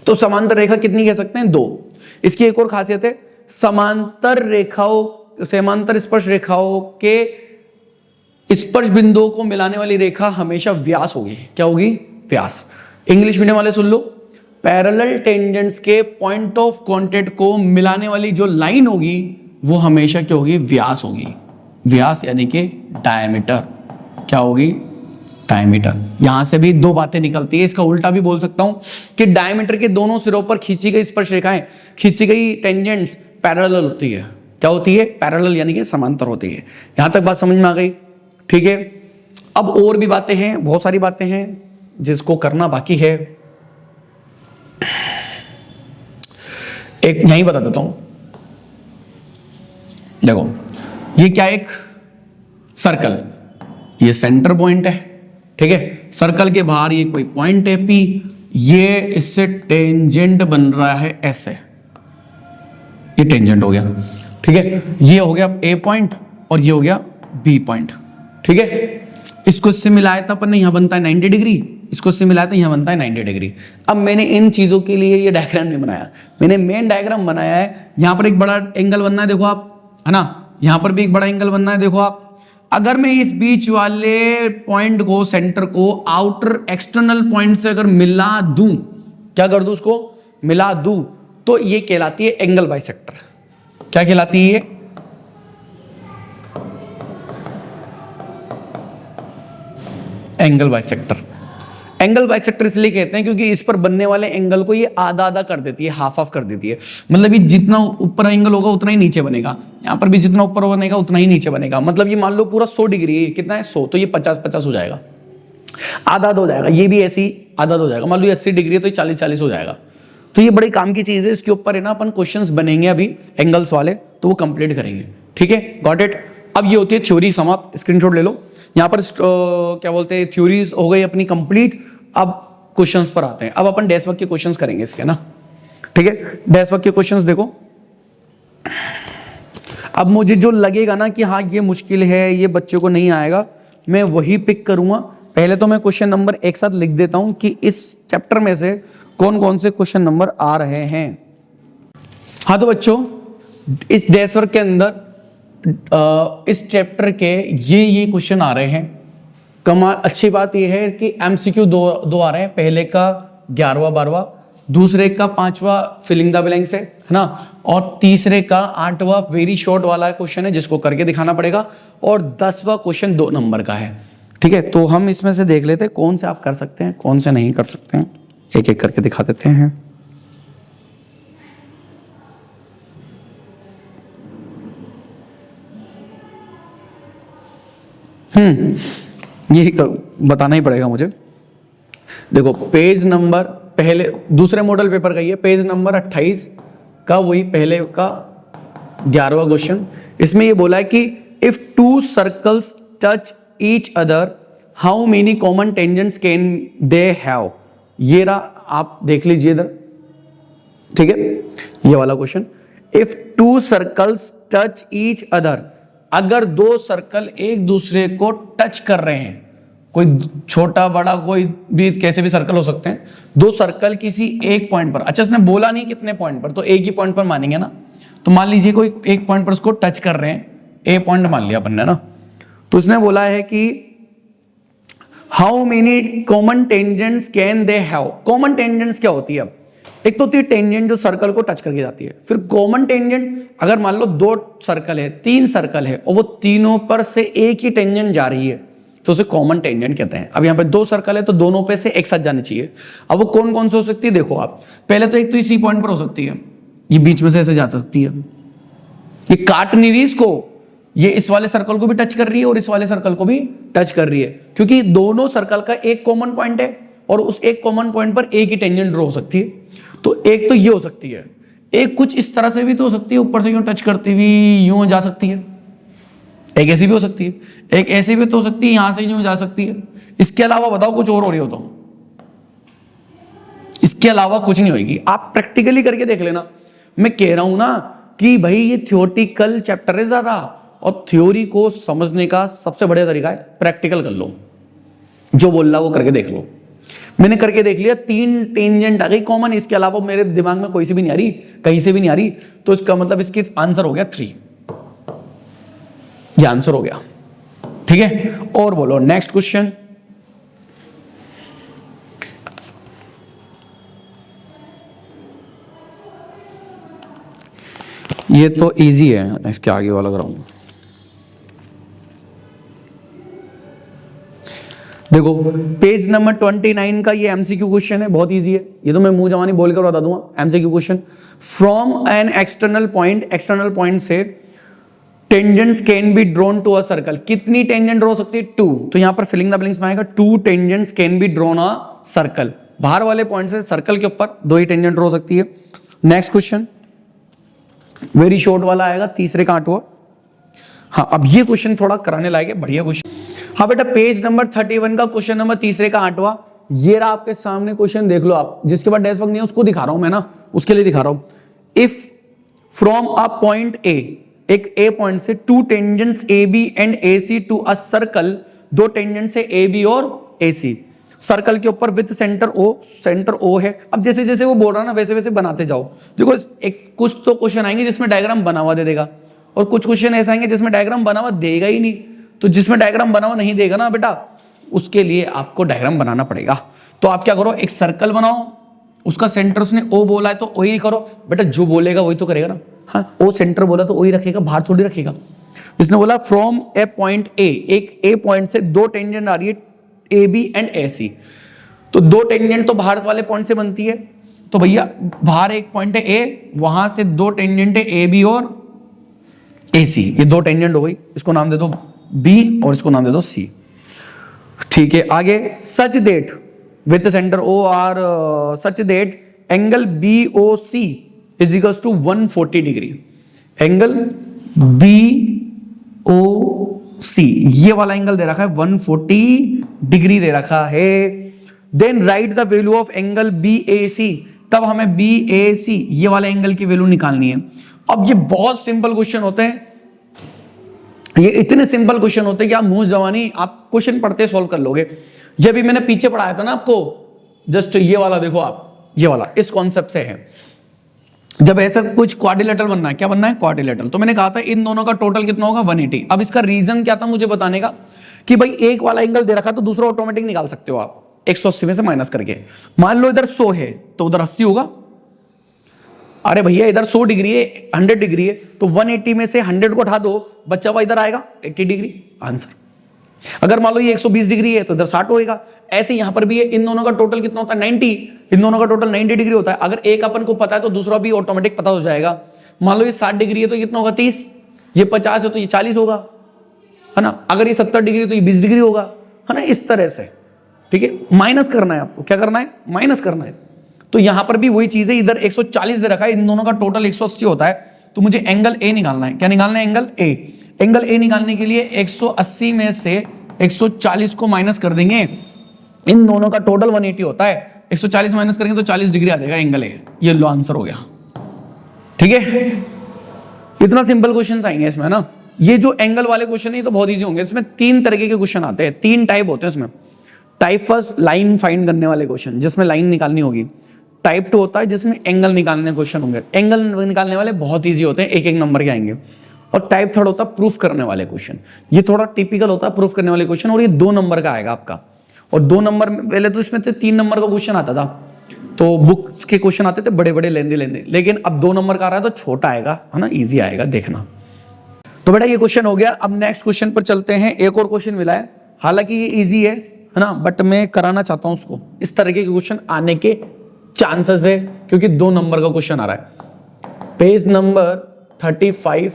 Speaker 1: तो समांतर रेखा कितनी कह सकते हैं? दो। इसकी एक और खासियत है, समांतर रेखाओं, समांतर स्पर्श रेखाओं के स्पर्श बिंदुओं को मिलाने वाली रेखा हमेशा व्यास होगी। क्या होगी? व्यास। इंग्लिश मीडियम वाले सुन लो, पैरेलल टेंजेंट्स के पॉइंट ऑफ कांटेक्ट को मिलाने वाली जो लाइन होगी वो हमेशा क्या होगी? व्यास होगी। व्यास यानी कि डायमीटर। क्या होगी? डायमीटर। यहां से भी दो बातें निकलती है, इसका उल्टा भी बोल सकता हूं कि डायमीटर के दोनों सिरों पर खींची गई स्पर्श रेखाएं, खींची गई टेंजेंट्स पैरेलल होती है। क्या होती है? पैरेलल यानी कि समांतर होती है। यहां तक बात समझ में आ गई? ठीक है, अब और भी बातें हैं, बहुत सारी बातें हैं जिसको करना बाकी है। एक यहीं बता देता हूं, देखो ये क्या, एक सर्कल, ये सेंटर पॉइंट है। ठीक है, सर्कल के बाहर ये कोई पॉइंट है P, ये इससे टेंजेंट बन रहा है ऐसे, ये टेंजेंट हो गया। ठीक है, ये हो गया A पॉइंट और ये हो गया B पॉइंट। ठीक है, इसको इससे मिलाया था अपन ने, यहां बनता है 90 डिग्री, इसको इससे मिलाया था, यहां बनता है 90 डिग्री। अब मैंने इन चीजों के लिए ये डायग्राम नहीं बनाया, मैंने मेन डायग्राम बनाया है। यहां पर एक बड़ा एंगल बनना है, देखो आप, है ना, यहां पर भी एक बड़ा एंगल बनना है, देखो आप। अगर मैं इस बीच वाले पॉइंट को, सेंटर को आउटर एक्सटर्नल पॉइंट से अगर मिला दूं, क्या कर दूं? उसको मिला दूं, तो ये कहलाती है एंगल बाइसेक्टर। क्या कहलाती है? Angle bisector. एंगल बाइसेक्टर इसलिए कहते हैं क्योंकि इस पर बनने वाले एंगल को ये आधा आधा कर देती है, हाफ हाफ कर देती है। मतलब ये जितना ऊपर एंगल होगा उतना ही नीचे बनेगा, यहाँ पर भी जितना ऊपर बनेगा उतना ही नीचे बनेगा। मतलब ये मान लो पूरा 100 डिग्री है, कितना है? 100, तो ये 50-50 हो जाएगा, आधा आधा हो जाएगा। ये भी ऐसी आधा आधा हो जाएगा। मान लो 80 डिग्री है तो ये 40-40 हो जाएगा। तो ये बड़ी काम की चीज है, इसके ऊपर है ना अपन क्वेश्चंस बनेंगे अभी एंगल्स वाले, तो वो कंप्लीट करेंगे। ठीक है, गॉट इट। अब ये होती है थ्योरी समाप्त, स्क्रीनशॉट ले लो। यहाँ पर क्या बोलते हैं, थ्योरीज हो गई अपनी कंप्लीट। अब क्वेश्चंस पर आते हैं। अब अपन डैश वर्क के क्वेश्चंस करेंगे इसके ना। ठीक है, डैश वर्क के क्वेश्चंस देखो। अब मुझे जो लगेगा ना कि हाँ ये मुश्किल है, ये बच्चे को नहीं आएगा, मैं वही पिक करूंगा। पहले तो मैं क्वेश्चन नंबर एक साथ लिख देता हूं कि इस चैप्टर में से कौन कौन से क्वेश्चन नंबर आ रहे हैं। हाँ तो बच्चों, इस डैश वर्क के अंदर इस चैप्टर के ये क्वेश्चन आ रहे हैं। कमाल अच्छी बात यह है कि एमसीक्यू दो आ रहे हैं, पहले का 11वां 12वां, दूसरे का 5वां फिलिंग द ब्लैंक्स है ना, और तीसरे का 8वां वेरी शॉर्ट वाला क्वेश्चन है जिसको करके दिखाना पड़ेगा, और 10वां क्वेश्चन 2 नंबर का है। ठीक है, तो हम इसमें से देख लेते हैं कौन से आप कर सकते हैं कौन से नहीं कर सकते हैं, एक एक करके दिखा देते हैं। यही बताना ही पड़ेगा मुझे। देखो पेज नंबर पहले दूसरे मॉडल पेपर का ही है, पेज नंबर 28 का वही पहले का 11वां क्वेश्चन। इसमें ये बोला है कि if two circles touch each other how many common tangents can they have. ये रहा, आप देख लीजिए इधर। ठीक है, ये वाला question, if two circles touch each other, अगर 2 सर्कल एक दूसरे को टच कर रहे हैं, कोई छोटा बड़ा कोई भी कैसे भी सर्कल हो सकते हैं, 2 सर्कल किसी एक पॉइंट पर, अच्छा इसने बोला नहीं कितने पॉइंट पर, तो एक ही पॉइंट पर मानेंगे ना, तो मान लीजिए कोई एक पॉइंट पर उसको टच कर रहे हैं, ए पॉइंट मान लिया अपन ने ना, तो उसने बोला है कि how many common tangents can they have. Common tangents क्या होती है? अब एक तो होती है टेंजेंट जो सर्कल को टच करके जाती है, फिर कॉमन टेंजेंट अगर मान लो 2 सर्कल है 3 सर्कल है और वो तीनों पर से एक ही टेंजेंट जा रही है तो उसे कॉमन टेंजेंट कहते हैं। अब यहाँ पे 2 सर्कल है तो दोनों पे से एक साथ जाने चाहिए। अब वो कौन कौन से हो सकती है देखो आप, पहले तो एक तो इसी पॉइंट पर हो सकती है, ये बीच में से ऐसे जा सकती है, ये काट नहीं रही इसको, ये इस वाले सर्कल को भी टच कर रही है और इस वाले सर्कल को भी टच कर रही है, क्योंकि दोनों सर्कल का एक कॉमन पॉइंट है और उस एक कॉमन पॉइंट पर एक ही टेंजेंट ड्रॉ हो सकती है। तो एक तो ये हो सकती है, एक कुछ इस तरह से भी तो हो सकती है, ऊपर से यूं टच करती हुई यूं जा सकती है, एक ऐसी भी हो सकती है, एक ऐसी भी तो हो सकती है यहां से यूं जा सकती है। इसके अलावा बताओ कुछ और हो रही हो तो? इसके अलावा कुछ नहीं होगी, आप प्रैक्टिकली करके देख लेना। मैं कह रहा हूं ना कि भाई ये थ्योरेटिकल चैप्टर है ज्यादा, और थ्योरी को समझने का सबसे बढ़िया तरीका है प्रैक्टिकल कर लो, जो बोल रहा वो करके देख लो। मैंने करके देख लिया, 3 टेंजेंट आ गई कॉमन, इसके अलावा मेरे दिमाग में कोई सी भी नहीं आ रही, कहीं से भी नहीं आ रही, तो इसका मतलब इसकी आंसर हो गया 3, ये आंसर हो गया। ठीक है, और बोलो नेक्स्ट क्वेश्चन। ये तो इजी है, इसके आगे वाला कराऊंगा। देखो पेज नंबर 29 का ये एमसीक्यू क्वेश्चन है, बहुत इजी है, ये तो मैं मुंह जवानी बोलकर बता दूंगा। MCQ question, from an external point से tangents can be drawn to a circle. कितनी टेंजेंट ड्रॉ हो सकती है? 2। तो यहां पर फिलिंग द ब्लैंक्स में आएगा 2 tangents can be drawn a circle. बाहर वाले पॉइंट से सर्कल के ऊपर 2 ही टेंजेंट ड्रॉ हो सकती है। नेक्स्ट क्वेश्चन वेरी शॉर्ट वाला आएगा, तीसरे का 8वां। हाँ, अब ये क्वेश्चन थोड़ा कराने लायक है, बढ़िया क्वेश्चन। हाँ बेटा, पेज नंबर 31 का क्वेश्चन नंबर तीसरे का 8वां, ये रहा आपके सामने क्वेश्चन, देख लो आप। जिसके बाद डैश वर्क नहीं है उसको दिखा रहा हूं मैं ना, उसके लिए दिखा रहा हूं। If from a point A, एक ए पॉइंट से 2 tangents A B and A C to a circle, 2 tangents है ए बी और ए सी, सर्कल के ऊपर विद सेंटर ओ है। अब जैसे जैसे वो बोल रहा ना वैसे वैसे बनाते जाओ। देखो एक कुछ तो क्वेश्चन आएंगे जिसमें डायग्राम बना हुआ दे देगा, और कुछ क्वेश्चन ऐसे आएंगे जिसमें डायग्राम बना हुआ देगा ही नहीं। तो जिसमें डायग्राम बना हुआ नहीं देगा ना बेटा, उसके लिए आपको डायग्राम बनाना पड़ेगा। तो आप क्या करो, एक सर्कल बनाओ, उसका सेंटर उसने ओ बोला है तो ओ ही करो बेटा, जो बोलेगा वही तो करेगा ना। हाँ, ओ सेंटर बोला तो ओ ही रखेगा, बाहर थोड़ी रखेगा। इसने बोला फ्रॉम ए पॉइंट ए, एक ए पॉइंट से 2 टेंजेंट आ रही है ए बी एंड ए सी। तो 2 टेंजेंट तो बाहर वाले पॉइंट से बनती है, तो भैया बाहर एक पॉइंट है ए, वहां से 2 टेंजेंट है ए बी और ए सी, ये 2 टेंजेंट हो गई, इसको नाम दे दो बी और इसको नाम दे दो सी। ठीक है, आगे such that with centre O or such that angle B O C is equals to 140 degree. Angle B O C, ये वाला एंगल दे रखा है 140 डिग्री दे रखा है। Then write the value of angle B A C, तब हमें B A सी ये वाले एंगल की वैल्यू निकालनी है। अब ये बहुत सिंपल क्वेश्चन होते हैं, ये इतने सिंपल क्वेश्चन होते हैं कि आप मुंह जवानी आप क्वेश्चन पढ़ते सॉल्व कर लोगे। ये भी मैंने पीछे पढ़ाया था ना आपको, जस्ट ये वाला देखो आप, ये वाला इस कॉन्सेप्ट से है। जब ऐसा कुछ क्वाड्रिलेटरल बनना है, क्या बनना है? क्वाड्रिलेटरल। तो मैंने कहा था इन दोनों का टोटल कितना होगा? 180। अब इसका रीजन क्या था मुझे बताने का, कि भाई एक वाला एंगल दे रखा तो दूसरा ऑटोमेटिक निकाल सकते हो आप 180 में से माइनस करके। मान लो इधर 100 है तो उधर 80 होगा। अरे भैया इधर 100 डिग्री है, 100 डिग्री है, तो 180 में से 100 को उठा दो, बच्चा हुआ इधर आएगा 80 डिग्री आंसर। अगर मान लो ये 120 डिग्री है तो इधर 60 होएगा। ऐसे यहां पर भी है, इन दोनों का टोटल कितना होता है 90, इन दोनों का टोटल 90 डिग्री होता है। अगर एक अपन को पता है तो दूसरा भी ऑटोमेटिक पता हो जाएगा। मान लो ये 60 डिग्री है तो कितना होगा 30, ये 50 है तो ये 40 होगा, है ना। अगर ये 70 डिग्री है तो ये 20 डिग्री होगा, है ना, इस तरह से। ठीक है, माइनस करना है आपको, क्या करना है, माइनस करना है। तो यहां पर भी वही चीज है, इधर 140 दे रखा है, इन दोनों का टोटल 180 होता है, तो मुझे एंगल ए निकालना है। क्या निकालना है, एंगल ए। एंगल ए निकालने के लिए 180 में से 140 को माइनस कर देंगे, इन दोनों का टोटल 180 होता है, 140 माइनस करेंगे तो 40 डिग्री आ जाएगा एंगल ए। ये लो आंसर हो गया। ठीक है, इतना सिंपल क्वेश्चन आएंगे इसमें ना। ये जो एंगल वाले क्वेश्चन है ये तो बहुत इजी होंगे। इसमें 3 तरीके के क्वेश्चन आते हैं, 3 टाइप होते हैं इसमें। टाइप फर्स्ट लाइन फाइंड करने वाले क्वेश्चन, जिसमें लाइन निकालनी होगी। टाइप 2 होता है जिसमें एंगल निकालने क्वेश्चन होंगे। एंगल निकालने वाले बहुत इजी होते हैं, एक एक नंबर के आएंगे। और टाइप 3 होता है प्रूफ करने वाले क्वेश्चन। ये थोड़ा टिपिकल होता है प्रूफ करने वाले क्वेश्चन, और ये 2 नंबर का आएगा आपका। और 2 नंबर पहले तो इसमें 3 नंबर का क्वेश्चन आता था, तो बुक्स के क्वेश्चन आते थे बड़े बड़े लेंदे लेंदे, लेकिन अब 2 नंबर का आ रहा है तो छोटा आएगा, है ना, इजी आएगा, देखना। तो बेटा ये क्वेश्चन हो गया। अब नेक्स्ट क्वेश्चन पर चलते हैं। एक और क्वेश्चन मिला है, हालांकि ये इजी है ना, बट मैं कराना चाहता हूं उसको। इस तरीके के क्वेश्चन आने के चांसेस है क्योंकि 2 नंबर का क्वेश्चन आ रहा है। पेज नंबर 35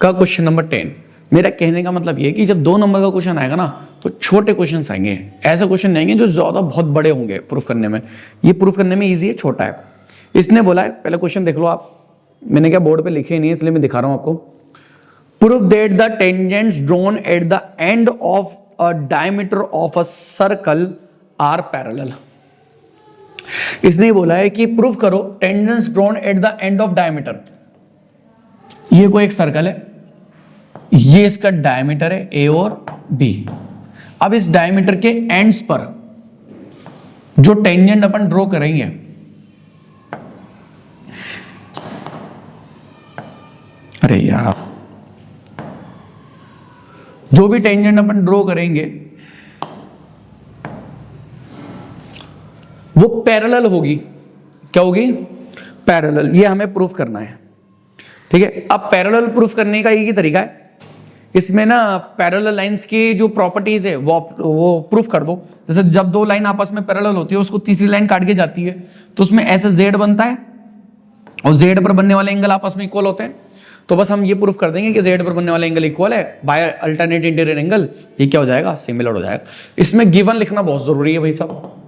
Speaker 1: का क्वेश्चन नंबर 10। मेरा कहने का मतलब ये है कि जब 2 नंबर का क्वेश्चन आएगा ना तो छोटे क्वेश्चन आएंगे, ऐसे क्वेश्चन आएंगे जो ज्यादा बहुत बड़े होंगे प्रूफ करने में। ये प्रूफ करने में इजी है, छोटा है। इसने बोला है, पहले क्वेश्चन देख लो आप, मैंने क्या बोर्ड पे लिखे नहीं है इसलिए मैं दिखा रहा हूं आपको। Proof that the tangents drawn at the end of a diameter of a circle are parallel. इसने बोला है कि प्रूफ करो tangents drawn at the end of diameter. ये कोई एक सर्कल है, ये इसका डायमीटर है ए और बी। अब इस डायमीटर के एंड्स पर जो टेंजेंट अपन ड्रॉ करेंगे, अरे यार, जो भी टेंजेंट अपन ड्रॉ करेंगे वो पैरेलल होगी। क्या होगी, पैरेलल। ये हमें प्रूफ करना है। ठीक है, अब पैरेलल प्रूफ करने का एक ही तरीका है, इसमें ना पैरेलल लाइंस की जो प्रॉपर्टीज है वो प्रूफ कर दो। जैसे जब 2 लाइन आपस में पैरेलल होती है, उसको तीसरी लाइन काट के जाती है तो उसमें ऐसे जेड बनता है, और जेड पर बनने वाले एंगल आपस में इक्वल होते हैं। तो बस हम ये प्रूफ कर देंगे कि जेड पर बनने वाला एंगल इक्वल है बाय अल्टरनेट इंटीरियर एंगल। ये क्या हो जाएगा, सिमिलर हो जाएगा। इसमें गिवन लिखना बहुत जरूरी है भाई साहब,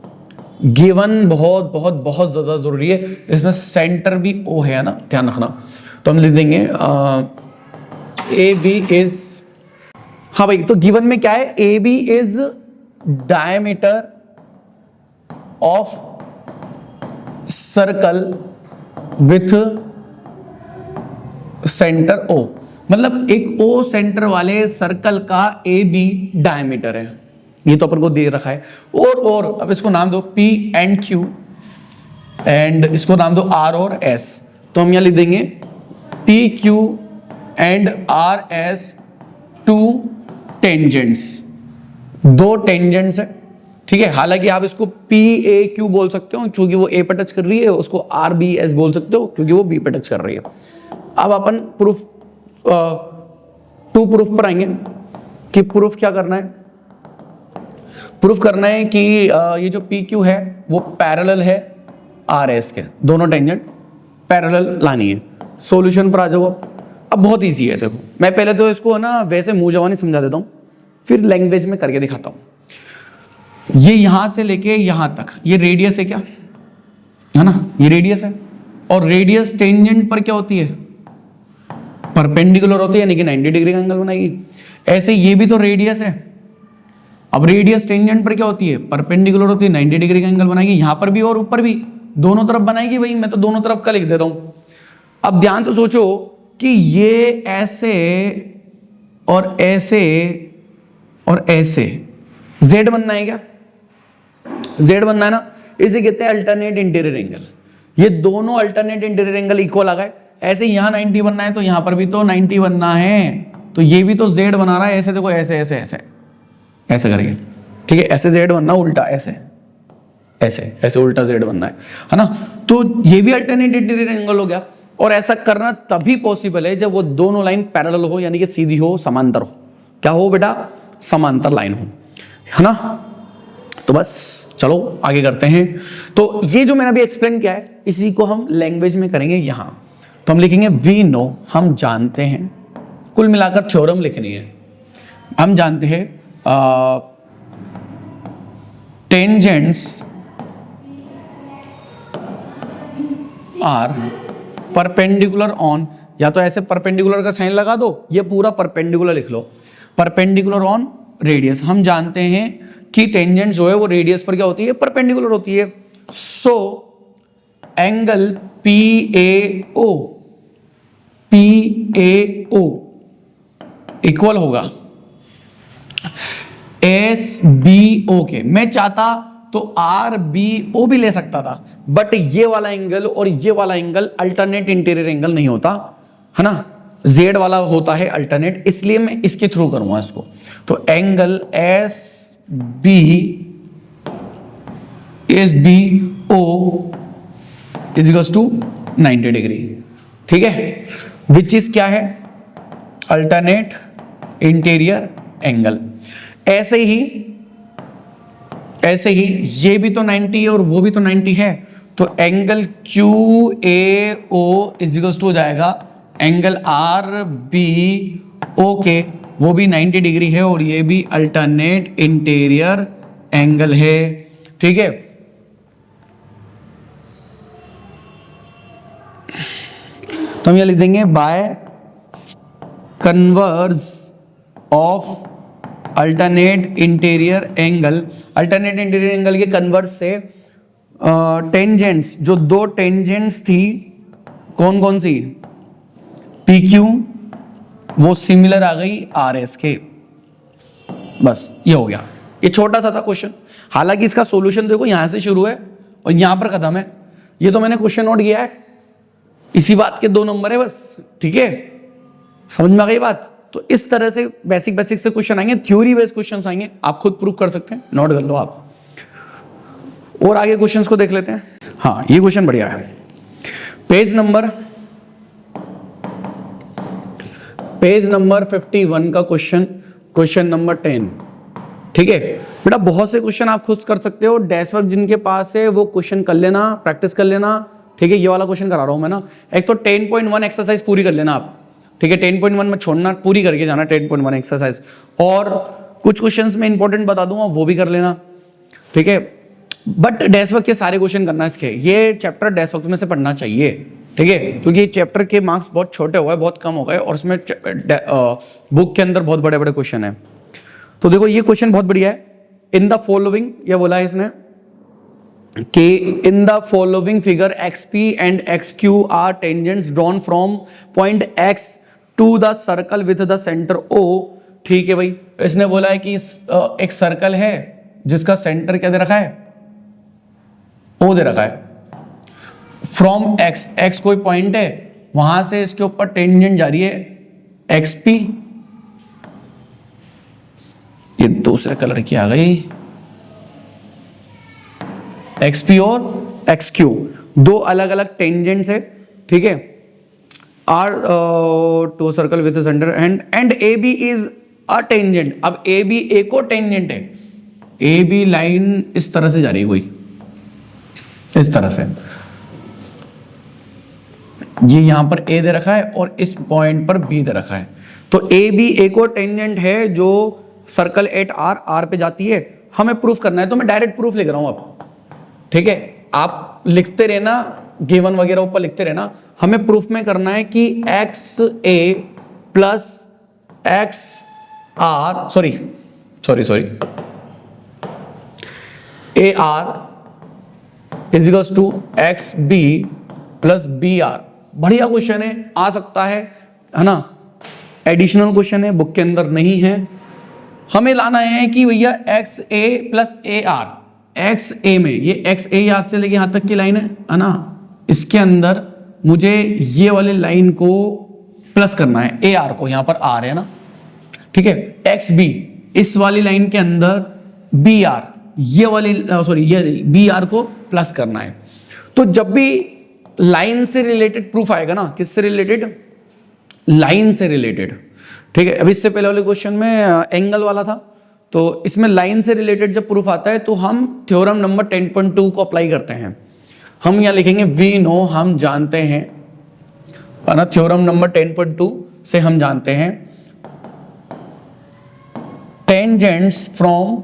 Speaker 1: गिवन बहुत बहुत बहुत ज्यादा जरूरी है। इसमें सेंटर भी ओ है ना, ध्यान रखना। तो हम लिख देंगे ए बी इज, हाँ भाई, तो गिवन में क्या है, A B is diameter of circle with centre O. मतलब एक ओ सेंटर वाले सर्कल का ए बी डायमीटर है, ये तो अपन को दे रखा है। और अब इसको नाम दो पी एंड क्यू, एंड इसको नाम दो आर और एस। तो हम यहां लिख देंगे P Q and R S 2 tangents, 2 tangents है। ठीक है, हालांकि आप इसको पी ए क्यू बोल सकते हो क्योंकि वो ए पर टच कर रही है, उसको आर बी एस बोल सकते हो क्योंकि वो बी पर टच कर रही है। अब अपन प्रूफ 2 प्रूफ पर आएंगे कि प्रूफ क्या करना है। प्रूफ करना है कि ये जो पी क्यू है वो पैरेलल है आर एस के, दोनों टेंजेंट पैरेलल लानी है। सॉल्यूशन पर आ जाओ। अब बहुत इजी है, देखो मैं पहले तो इसको ना वैसे मुंह जवानी समझा देता हूँ, फिर लैंग्वेज में करके दिखाता हूँ। ये यहां से लेके यहां तक ये रेडियस है, क्या है ना, ये रेडियस है। और रेडियस टेंजेंट पर क्या होती है, परपेंडिकुलर होती है, यानी कि 90 डिग्री का एंगल बनाएगी। ऐसे ये भी तो रेडियस है। अब रेडियस टेंजेंट पर क्या होती है, परपेंडिकुलर होती है, 90 डिग्री का एंगल बनाएगी। यहां पर भी और ऊपर भी, दोनों तरफ बनाएगी। भाई मैं तो दोनों तरफ का लिख देता हूं। अब ध्यान से सोचो कि ये ऐसे और ऐसे और ऐसे जेड बनना है, क्या जेड बनना है ना, इसे कहते हैं अल्टरनेट इंटीरियर एंगल। ये दोनों अल्टरनेट इंटीरियर एंगल इक्वल आ गए। ऐसे यहां 90 बनना है तो यहां पर भी तो 90 बनना है, तो ये भी तो जेड बना रहा है। ऐसे देखो, ऐसे ऐसे ऐसे, ऐसे करके, ठीक है, ऐसे जेड बनना, उल्टा ऐसे ऐसे ऐसे उल्टा जेड बनना है ना। तो ये भी अल्टरनेट इंटीरियर एंगल हो गया। और ऐसा करना तभी पॉसिबल है जब वो दोनों लाइन पैरेलल हो, यानी कि सीधी हो, समांतर हो। क्या हो बेटा? समांतर लाइन हो, है ना। तो बस चलो आगे करते हैं। तो ये जो मैंने अभी एक्सप्लेन किया है, इसी को हम लैंग्वेज में करेंगे यहां। तो हम लिखेंगे वी नो, हम जानते हैं, कुल मिलाकर थ्योरम लिखनी है। हम जानते हैं टेंजेंट्स आर परपेंडिकुलर ऑन, या तो ऐसे परपेंडिकुलर का साइन लगा दो, ये पूरा परपेंडिकुलर लिख लो, परपेंडिकुलर ऑन रेडियस। हम जानते हैं कि टेंजेंट जो है वो रेडियस पर क्या होती है? परपेंडिकुलर होती है। सो एंगल PAO इक्वल होगा SBO के। मैं चाहता तो RBO भी ले सकता था, बट ये वाला एंगल और ये वाला एंगल अल्टरनेट इंटीरियर एंगल नहीं होता, है ना। Z वाला होता है अल्टरनेट, इसलिए मैं इसके थ्रू करूंगा इसको। तो angle SBO is equals to 90 degree, ठीक है, विच इज क्या है? Alternate interior angle. ऐसे ही ये भी तो 90 है और वो भी तो 90 है, तो angle QAO is equals to हो जाएगा एंगल RBO के, वो भी 90 डिग्री है और ये भी अल्टरनेट इंटीरियर एंगल है, ठीक है। तो हम ये लिख देंगे by converse of alternate interior angle. Alternate interior angle के कन्वर्ज से टेंजेंट्स, जो दो टेंजेंट्स थी, कौन कौन सी? PQ, वो सिमिलर आ गई RS के। बस ये हो गया, ये छोटा सा था क्वेश्चन। हालांकि इसका सॉल्यूशन देखो यहां से शुरू है और यहां पर खत्म है। ये तो मैंने क्वेश्चन नोट किया है, इसी बात के 2 नंबर है बस, ठीक है, समझ में आ गई बात। तो इस तरह से बेसिक से क्वेश्चन आएंगे, थ्योरी बेस्ड क्वेश्चन आएंगे, आप खुद प्रूव कर सकते हैं, नोट कर लो आप। और आगे क्वेश्चंस को देख लेते हैं। हाँ, ये क्वेश्चन बढ़िया है। पेज नंबर 51 का क्वेश्चन नंबर 10, ठीक है बेटा। बहुत से क्वेश्चन आप खुद कर सकते हो, डैश वर्क जिनके पास है वो क्वेश्चन कर लेना, प्रैक्टिस कर लेना, ठीक है। ये वाला क्वेश्चन करा रहा हूं मैं ना। एक तो 10.1 एक्सरसाइज पूरी कर लेना आप, ठीक है। 10.1 में छोड़ना, पूरी करके जाना 10.1 एक्सरसाइज। और कुछ क्वेश्चंस में इंपॉर्टेंट बता दूंगा, वो भी कर लेना, ठीक है। बट डैश वर्क के सारे क्वेश्चन करना इसके, ये चैप्टर डैश वर्क में से पढ़ना चाहिए, ठीक है, क्योंकि ये चैप्टर के मार्क्स बहुत छोटे हो गए, बहुत कम हो गए, और उसमें बुक के अंदर बहुत बड़े बड़े क्वेश्चन है। तो देखो ये क्वेश्चन बहुत बढ़िया है। इन द फॉलोइंग, ये बोला है इसने कि in the following figure XP and XQ are tangents drawn from point X to the circle with the centre O, ठीक है भाई। इसने बोला है कि एक सर्कल है जिसका सेंटर क्या दे रखा है? O दे रखा है। फ्रॉम X कोई पॉइंट है, वहां से इसके ऊपर टेंजेंट जा रही है XP। ये दूसरे कलर की आ गई, XP और XQ, दो अलग अलग टेंजेंट्स है, ठीक है। Are to circle with centre and AB is a tangent. अब AB एक और टेंजेंट है, AB लाइन इस तरह से जा रही है, कोई इस तरह से, ये यहां पर A दे रखा है और इस पॉइंट पर B दे रखा है। तो AB एक और टेंजेंट है जो सर्कल एट R पे जाती है, हमें प्रूफ करना है। तो मैं डायरेक्ट प्रूफ लिख रहा हूं अब, ठीक है। आप लिखते रहना, गिवन वगैरह ऊपर लिखते रहना। हमें प्रूफ में करना है कि XA plus XR AR is equals to XB plus BR। बढ़िया क्वेश्चन है, आ सकता है ना। एडिशनल क्वेश्चन है, बुक के अंदर नहीं है। हमें लाना है कि भैया XA प्लस AR, XA में ये XA यहां से लेके यहां तक की लाइन है ना, इसके अंदर मुझे ये वाले लाइन को प्लस करना है, AR को, यहां पर R है ना, ठीक है। XB इस वाली लाइन के अंदर बी आर, ये वाली सॉरी ये बी आर को प्लस करना है। तो जब भी लाइन से रिलेटेड प्रूफ आएगा ना, किससे रिलेटेड, लाइन से रिलेटेड, ठीक है। अभी इससे पहले वाले क्वेश्चन में एंगल वाला था, तो इसमें लाइन से रिलेटेड जब प्रूफ आता है तो हम थ्योरम नंबर 10.2 को अप्लाई करते हैं। हम यहाँ लिखेंगे वी नो, हम जानते हैं, है ना। थ्योरम नंबर 10.2 से हम जानते हैं tangents from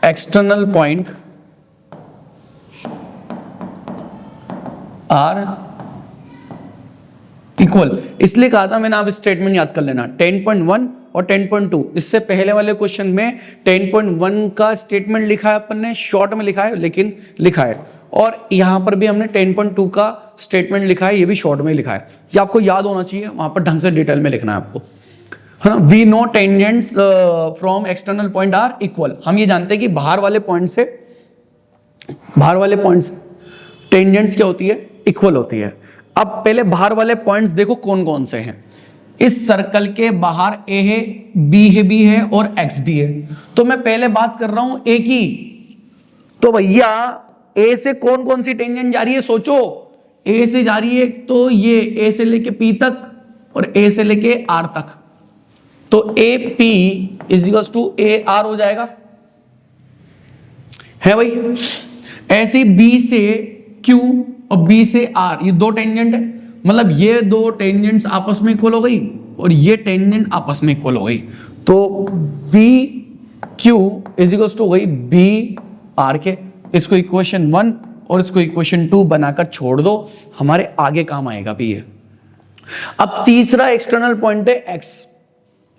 Speaker 1: external point are equal. इसलिए कहा था मैंने, आप स्टेटमेंट याद कर लेना 10.1 और 10.2। इससे पहले वाले क्वेश्चन में 10.1 का स्टेटमेंट लिखा है अपन ने, शॉर्ट में लिखा है लेकिन लिखा है, और यहां पर भी हमने 10.2 का स्टेटमेंट लिखा है, ये भी शॉर्ट में लिखा है। ये आपको याद होना चाहिए, वहां पर ढंग से डिटेल में लिखना है आपको, है ना। We know tangents from external point are equal. हम ये जानते हैं कि बाहर वाले पॉइंट से टेंजेंट्स क्या होती है, इक्वल होती है। अब पहले बाहर वाले पॉइंट्स देखो कौन कौन से हैं। इस सर्कल के बाहर ए है, बी है और एक्स भी है। तो मैं पहले बात कर रहा हूं ए की, तो भैया ए से कौन कौन सी टेंजेंट जा रही है, सोचो। ए से जा रही है तो ये ए से लेके पी तक और ए से लेके आर तक, तो A P is equal to A R हो जाएगा, है भाई। ऐसे बी से क्यू और बी से आर, ये दो टेंजेंट है, मतलब ये दो टेंजेंट्स आपस में इक्वल हो गई और ये टेंजेंट आपस में इक्वल हो गई। तो B Q is equal to गई बी आर के। इसको इक्वेशन 1 और इसको इक्वेशन 2 बनाकर छोड़ दो, हमारे आगे काम आएगा भी ये। अब तीसरा एक्सटर्नल पॉइंट है एक्स।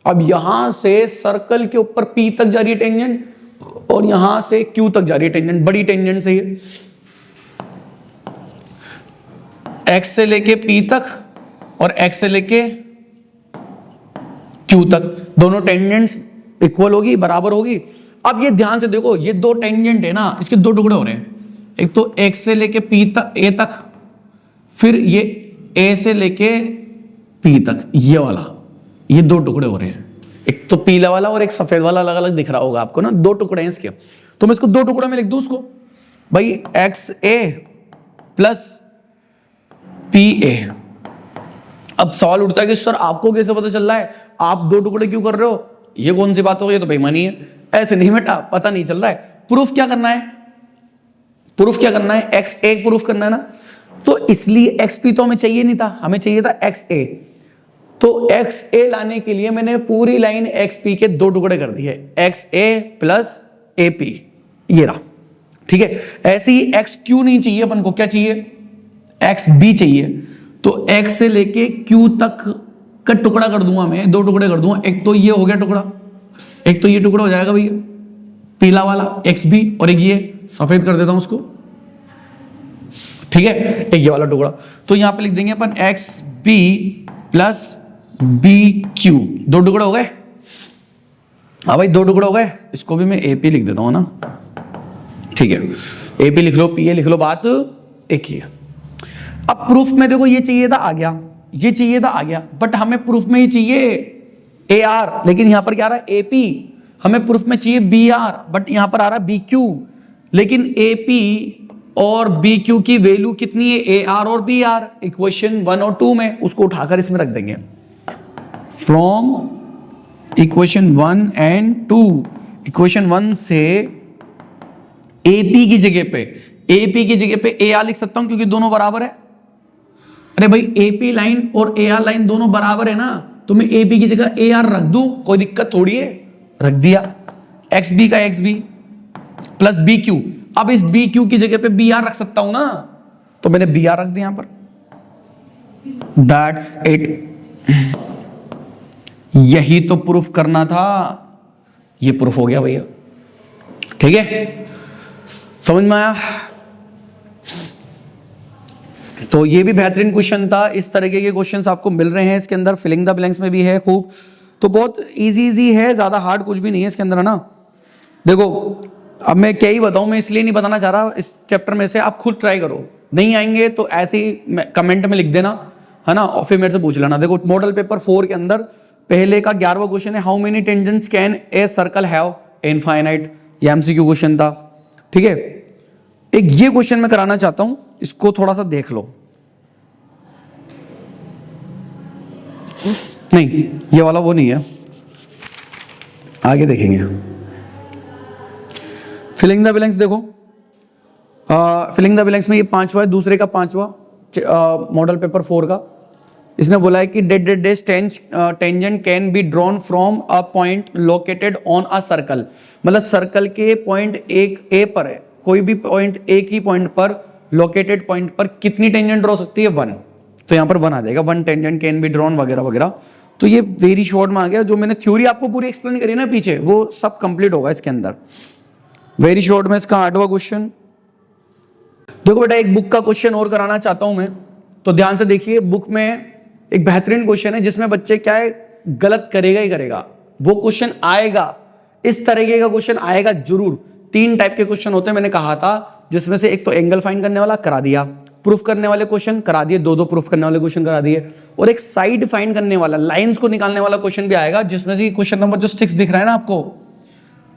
Speaker 1: अब यहां से सर्कल के ऊपर पी तक जा रही है टेंजेंट और यहां से क्यू तक जा रही है टेंजेंट, बड़ी टेंजेंट से ये एक्स से लेके पी तक और एक्स से लेके क्यू तक, दोनों टेंजेंट्स इक्वल होगी, बराबर होगी। अब ये ध्यान से देखो, ये दो टेंजेंट है ना, इसके दो टुकड़े हो रहे हैं। एक तो एक्स से लेके पी तक, ए तक, फिर ये ए से लेके पी तक, ये वाला, ये दो टुकड़े हो रहे हैं। एक तो पीला वाला और एक सफेद वाला अलग अलग दिख रहा होगा आपको ना, दो टुकड़े हैं इसके। तो मैं इसको दो टुकड़े में लिख दूं उसको, भाई x A plus P A. अब सवाल उठता है कि सर आपको कैसे पता चल रहा है, आप दो टुकड़े क्यों कर रहे हो, ये कौन सी बात हो गई, ये तो बेईमानी है। ऐसे नहीं बेटा, पता नहीं चल रहा है। प्रूफ क्या करना है, प्रूफ क्या करना है, एक्स ए प्रूफ करना है ना। तो इसलिए एक्स पी तो हमें चाहिए नहीं था, हमें चाहिए था एक्स ए। तो एक्स ए लाने के लिए मैंने पूरी लाइन एक्स पी के दो टुकड़े कर दिए, x A plus A P, ये रहा, ठीक है। ऐसे ही एक्स क्यू नहीं चाहिए अपन को, क्या चाहिए, एक्स बी चाहिए। तो एक्स से लेके क्यू तक का टुकड़ा कर दूंगा मैं, दो टुकड़े कर दूंगा। एक तो ये हो गया टुकड़ा, एक तो ये टुकड़ा हो जाएगा भैया पीला वाला एक्स बी, और एक ये सफेद कर देता हूं उसको, ठीक है, एक ये वाला टुकड़ा। तो यहां पे लिख देंगे अपन X B plus B Q, दो टुकड़े हो गए। हाँ भाई दो टुकड़े हो गए, इसको भी मैं ए पी लिख देता हूं ना, ठीक है। ए पी लिख लो, पी ए लिख लो, बात एक ही है। अब प्रूफ में देखो ये चाहिए था, आ गया, ये चाहिए था, आ गया, बट हमें प्रूफ में ही चाहिए ए आर, लेकिन यहां पर क्या आ रहा है ए पी। हमें प्रूफ में चाहिए बी आर, बट यहां पर आ रहा है बी क्यू। लेकिन ए पी और बी क्यू की वैल्यू कितनी है, ए आर और बी आर, इक्वेशन 1 और 2 में, उसको उठाकर इसमें रख देंगे। फ्रॉम इक्वेशन 1 एंड 2, इक्वेशन 1 से ए पी की जगह पे ए आर लिख सकता हूं क्योंकि दोनों बराबर है। अरे भाई ए पी लाइन और ए आर लाइन दोनों बराबर है ना, तो मैं ए पी की जगह ए आर रख दूं, कोई दिक्कत थोड़ी है, रख दिया। एक्स बी का X B plus B Q, अब इस बी क्यू की जगह पे बी आर रख सकता हूं ना, तो मैंने बी आर रख दिया यहां पर। दैट्स इट, यही तो प्रूफ करना था, ये प्रूफ हो गया भैया, ठीक है, समझ में आया। तो ये भी बेहतरीन क्वेश्चन था। इस तरीके के क्वेश्चंस आपको मिल रहे हैं इसके अंदर, फिलिंग द ब्लैंक्स में भी है खूब। तो बहुत इजी है, ज्यादा हार्ड कुछ भी नहीं है इसके अंदर, है ना। देखो अब मैं क्या ही बताऊं, मैं इसलिए नहीं बताना चाह रहा इस चैप्टर में से, आप खुद ट्राई करो, नहीं आएंगे तो ऐसे ही कमेंट में लिख देना, है ना, और फिर मेरे से पूछ लेना। देखो मॉडल पेपर 4 के अंदर पहले का 11वां क्वेश्चन है, how many tangents can a circle have, infinite. ये एमसीक्यू क्वेश्चन था, ठीक है। एक ये क्वेश्चन मैं कराना चाहता हूं, इसको थोड़ा सा देख लो। नहीं, ये वाला वो नहीं है, आगे देखेंगे। फिलिंग द ब्लैंक्स देखो, फिलिंग द ब्लैंक्स में ये 5वां है, दूसरे का 5वां मॉडल पेपर 4 का। इसने बोला है कि tangent can be drawn from a point located on a circle. मतलब सर्कल के पॉइंट एक ए पर है, कोई भी पॉइंट एक ही पॉइंट पर, लोकेटेड पॉइंट पर कितनी टेंजेंट ड्रॉ सकती है, 1। तो यहाँ पर 1 आ जाएगा, 1 टेंजेंट कैन बी ड्रॉन वगैरह वगैरह। तो ये वेरी शॉर्ट में आ गया, जो मैंने थ्योरी आपको पूरी एक्सप्लेन करी ना पीछे, वो सब कंप्लीट होगा इसके अंदर। वेरी शॉर्ट में इसका 8वां क्वेश्चन देखो बेटा, एक बुक का क्वेश्चन और कराना चाहता हूं मैं, तो ध्यान से देखिए। बुक में एक बेहतरीन क्वेश्चन है जिसमें बच्चे क्या है, गलत करेगा ही करेगा, वो क्वेश्चन आएगा, इस तरीके का क्वेश्चन आएगा जरूर। 3 टाइप के क्वेश्चन होते हैं, मैंने कहा था, जिसमें से एक तो एंगल फाइंड करने वाला करा दिया, प्रूफ करने वाले क्वेश्चन करा दिए, 2 प्रूफ करने वाले क्वेश्चन करा दिए, और एक साइड फाइंड करने वाला, लाइंस को निकालने वाला क्वेश्चन भी आएगा, जिसमें से क्वेश्चन नंबर जो 6 दिख रहा है ना आपको,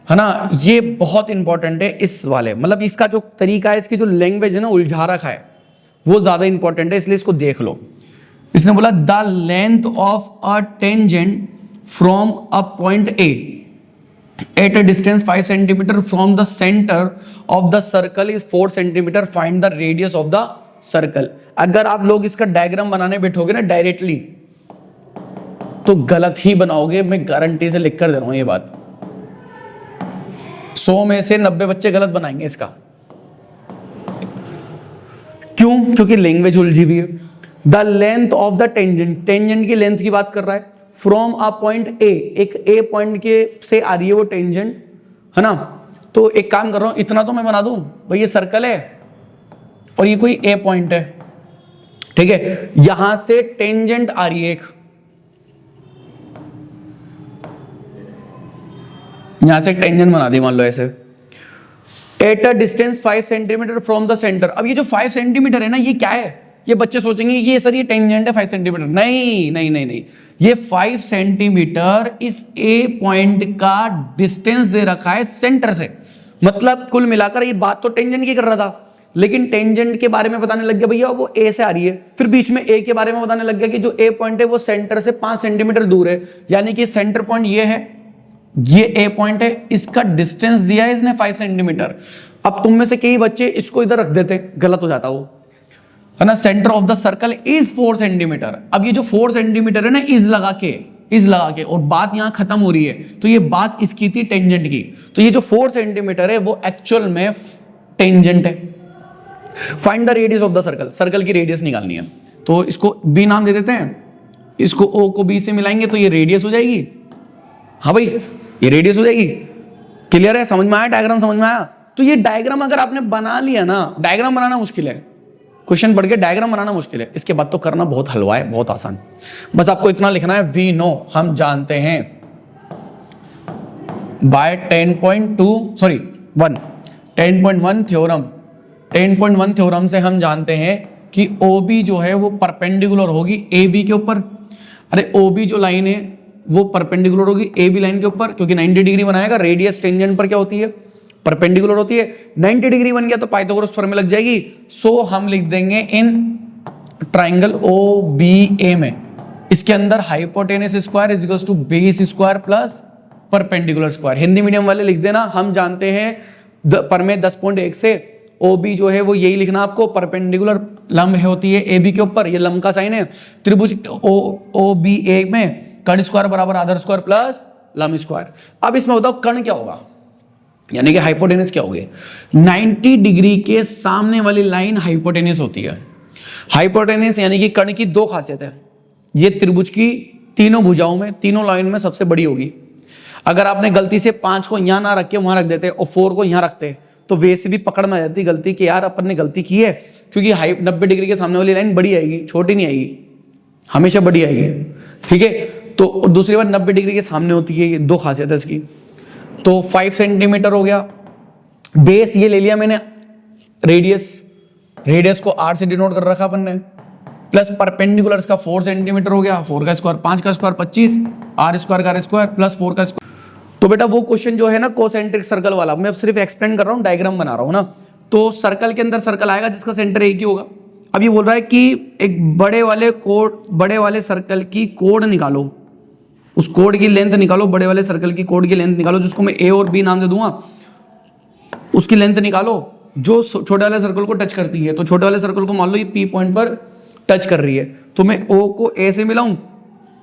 Speaker 1: है ना, ये बहुत इंपॉर्टेंट है इस वाले। मतलब इसका जो तरीका है, इसकी जो लैंग्वेज है ना, उलझा रखा है, वो ज्यादा इंपॉर्टेंट है, इसलिए इसको देख लो। इसने बोला the length of a tangent from a point A at a distance 5 centimetre from the centre of the circle is 4 centimetre, find the radius of the circle. अगर आप लोग इसका डायग्राम बनाने बैठोगे ना डायरेक्टली, तो गलत ही बनाओगे, मैं गारंटी से लिख कर दे रहा हूं ये बात। 100 में से 90 बच्चे गलत बनाएंगे इसका। क्यों? क्योंकि लैंग्वेज उलझी हुई है। The length of the tangent, tangent की लेंथ की बात कर रहा है, फ्रॉम अ पॉइंट ए, एक ए पॉइंट के से आ रही है वो टेंजेंट, है ना। तो एक काम कर रहा हूं, इतना तो मैं बना दूं भाई, ये सर्कल है और ये कोई ए पॉइंट है, ठीक है। यहां से टेंजेंट आ रही है एक, यहां से टेंजेंट बना दी मान लो ऐसे, at a distance 5 centimetre from the centre. अब ये जो 5 सेंटीमीटर है ना, ये क्या है? ये बच्चे सोचेंगे कि ये सर ये टेंजेंट है 5 सेंटीमीटर। नहीं नहीं नहीं नहीं, ये 5 सेंटीमीटर इस ए पॉइंट का डिस्टेंस दे रखा है सेंटर से। मतलब कुल मिलाकर ये बात तो टेंजेंट की कर रहा था, लेकिन टेंजेंट के बारे में बताने लग गया भैया वो ए से आ रही है, फिर बीच में ए के बारे में बताने लग गया कि जो ए पॉइंट है वो सेंटर से 5 सेंटीमीटर दूर है, यानी कि सेंटर पॉइंट ये है, ये ए पॉइंट है, इसका डिस्टेंस दिया है इसने 5 सेंटीमीटर। अब तुम में से कई बच्चे इसको इधर रख देते, गलत हो जाता वो, है ना। Centre of the circle is 4 centimetre. अब ये जो 4 सेंटीमीटर है ना, इज लगा के, और बात यहां खत्म हो रही है, तो ये बात इसकी थी टेंजेंट की। तो ये जो 4 सेंटीमीटर है वो एक्चुअल में टेंजेंट है। Find the radius of the circle, circle की रेडियस निकालनी है। तो इसको बी नाम दे देते हैं, इसको ओ को बी से मिलाएंगे तो ये रेडियस हो जाएगी। हाँ भाई, ये रेडियस हो जाएगी। क्लियर है? समझ में आया? डायग्राम समझ में आया? तो ये डायग्राम अगर आपने बना लिया ना, डायग्राम बनाना मुश्किल है, क्वेश्चन पढ़ के डायग्राम बनाना मुश्किल है, इसके बाद तो करना बहुत हलवा है, बहुत आसान। बस आपको इतना लिखना है, वी नो, हम जानते हैं, बाय 10.1 थ्योरम, 10.1 थ्योरम से हम जानते हैं कि OB जो है वो परपेंडिकुलर होगी AB के ऊपर। अरे OB जो लाइन है वो परपेंडिकुलर होगी AB लाइन के ऊपर, क्योंकि 90 डिग्री बनाएगा। रेडियस टेंजेंट पर क्या होती है? परपेंडिकुलर होती है। 90 डिग्री बन गया तो पाइथागोरस थ्योरम में लग जाएगी। सो हम लिख देंगे इन ट्राइंगल OBA में, इसके अंदर hypotenuse square is equals to base square plus perpendicular square. Hindi medium वाले लिख देना, हम जानते हैं परमेय 10.1 से OB जो है वो यही लिखना आपको, परपेंडिकुलर लंब होती है AB के ऊपर, ये लंब का साइन है। त्रिभुज OBA में कर्ण स्क्वायर बराबर आधार स्क्वायर प्लस लंब स्क्वायर। अब इसमें बताओ कर्ण क्या होगा, यानी कि हाइपोटेनस क्या होगी? 90 डिग्री के सामने वाली लाइन हाइपोटेनस होती है। हाइपोटेनस यानी कि कर्ण की 2 खासियत है, ये त्रिभुज की तीनों भुजाओं में, तीनों लाइन में सबसे बड़ी होगी। अगर आपने गलती से 5 को यहां ना रख के वहां रख देते और 4 को यहां रखते, तो वैसे भी पकड़ में आ जाती गलती कि यार अपन ने गलती की है, क्योंकि 90 डिग्री के सामने वाली लाइन बड़ी आएगी, छोटी नहीं आएगी, हमेशा बड़ी आएगी, ठीक है। तो दूसरी बात 90 डिग्री के सामने होती है, ये 2 खासियत है इसकी। तो 5 सेंटीमीटर हो गया, बेस ये ले लिया मैंने, रेडियस को R से डिनोट कर रखा अपन ने, प्लस परपेंडिकुलर का 4 सेंटीमीटर हो गया, 4 का स्क्वायर 5 का स्क्वायर 25, आर स्क्वायर का स्क्वायर प्लस 4 का स्क्वायर। तो बेटा वो क्वेश्चन जो है ना कोसेंट्रिक सर्कल वाला, मैं अब सिर्फ एक्सप्लेन कर रहा हूँ, डायग्राम बना रहा हूँ ना। तो सर्कल के अंदर सर्कल आएगा जिसका सेंटर एक ही होगा। अब ये बोल रहा है कि एक बड़े वाले सर्कल की कोड निकालो, उस कोड की लेंथ निकालो, बड़े वाले सर्कल की कोड की लेंथ निकालो, जिसको मैं ए और बी नाम दे दूंगा, उसकी लेंथ निकालो जो छोटे वाले सर्कल को टच करती है। तो छोटे वाले सर्कल को मान लो ये पी पॉइंट पर टच कर रही है, तो मैं ओ को ए से मिलाऊं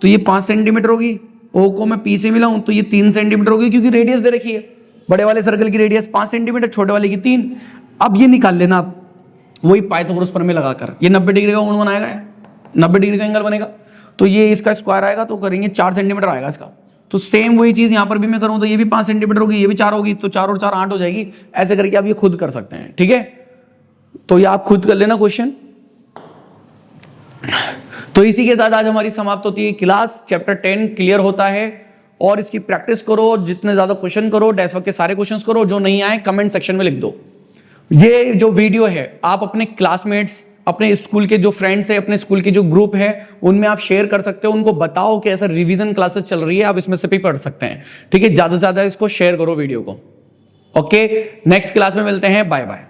Speaker 1: तो ये 5 सेंटीमीटर होगी, ओ को मैं पी से मिलाऊं तो ये 3 सेंटीमीटर होगी, क्योंकि रेडियस दे रखी है। बड़े वाले सर्कल की रेडियस 5 सेंटीमीटर, छोटे वाले की 3। अब ये निकाल लेना आप वही पाइथागोरस प्रमेय लगाकर। ये 90 डिग्री का कोण बनाएगा, 90 डिग्री का एंगल बनेगा, तो ये इसका स्क्वायर आएगा तो करेंगे 4 सेंटीमीटर आएगा इसका। तो सेम वही चीज यहां पर भी मैं करूं तो ये भी 5 सेंटीमीटर होगी, ये भी 4 होगी, तो 4 और 4 8 हो जाएगी। ऐसे करके आप ये खुद कर सकते हैं, ठीक है। तो ये आप खुद कर लेना क्वेश्चन। तो इसी के साथ आज हमारी समाप्त होती है क्लास। चैप्टर 10 क्लियर होता है और इसकी प्रैक्टिस करो, जितने ज्यादा क्वेश्चन करो, डेस्क वर्क के सारे क्वेश्चंस करो, जो नहीं आए कमेंट सेक्शन में लिख दो। ये जो वीडियो है आप अपने क्लासमेट्स, अपने स्कूल के जो फ्रेंड्स है, अपने स्कूल के जो ग्रुप है, उनमें आप शेयर कर सकते हो। उनको बताओ कि ऐसा रिवीजन क्लासेस चल रही है, आप इसमें से भी पढ़ सकते हैं, ठीक है। ज्यादा से ज्यादा इसको शेयर करो वीडियो को। ओके, नेक्स्ट क्लास में मिलते हैं, बाय बाय।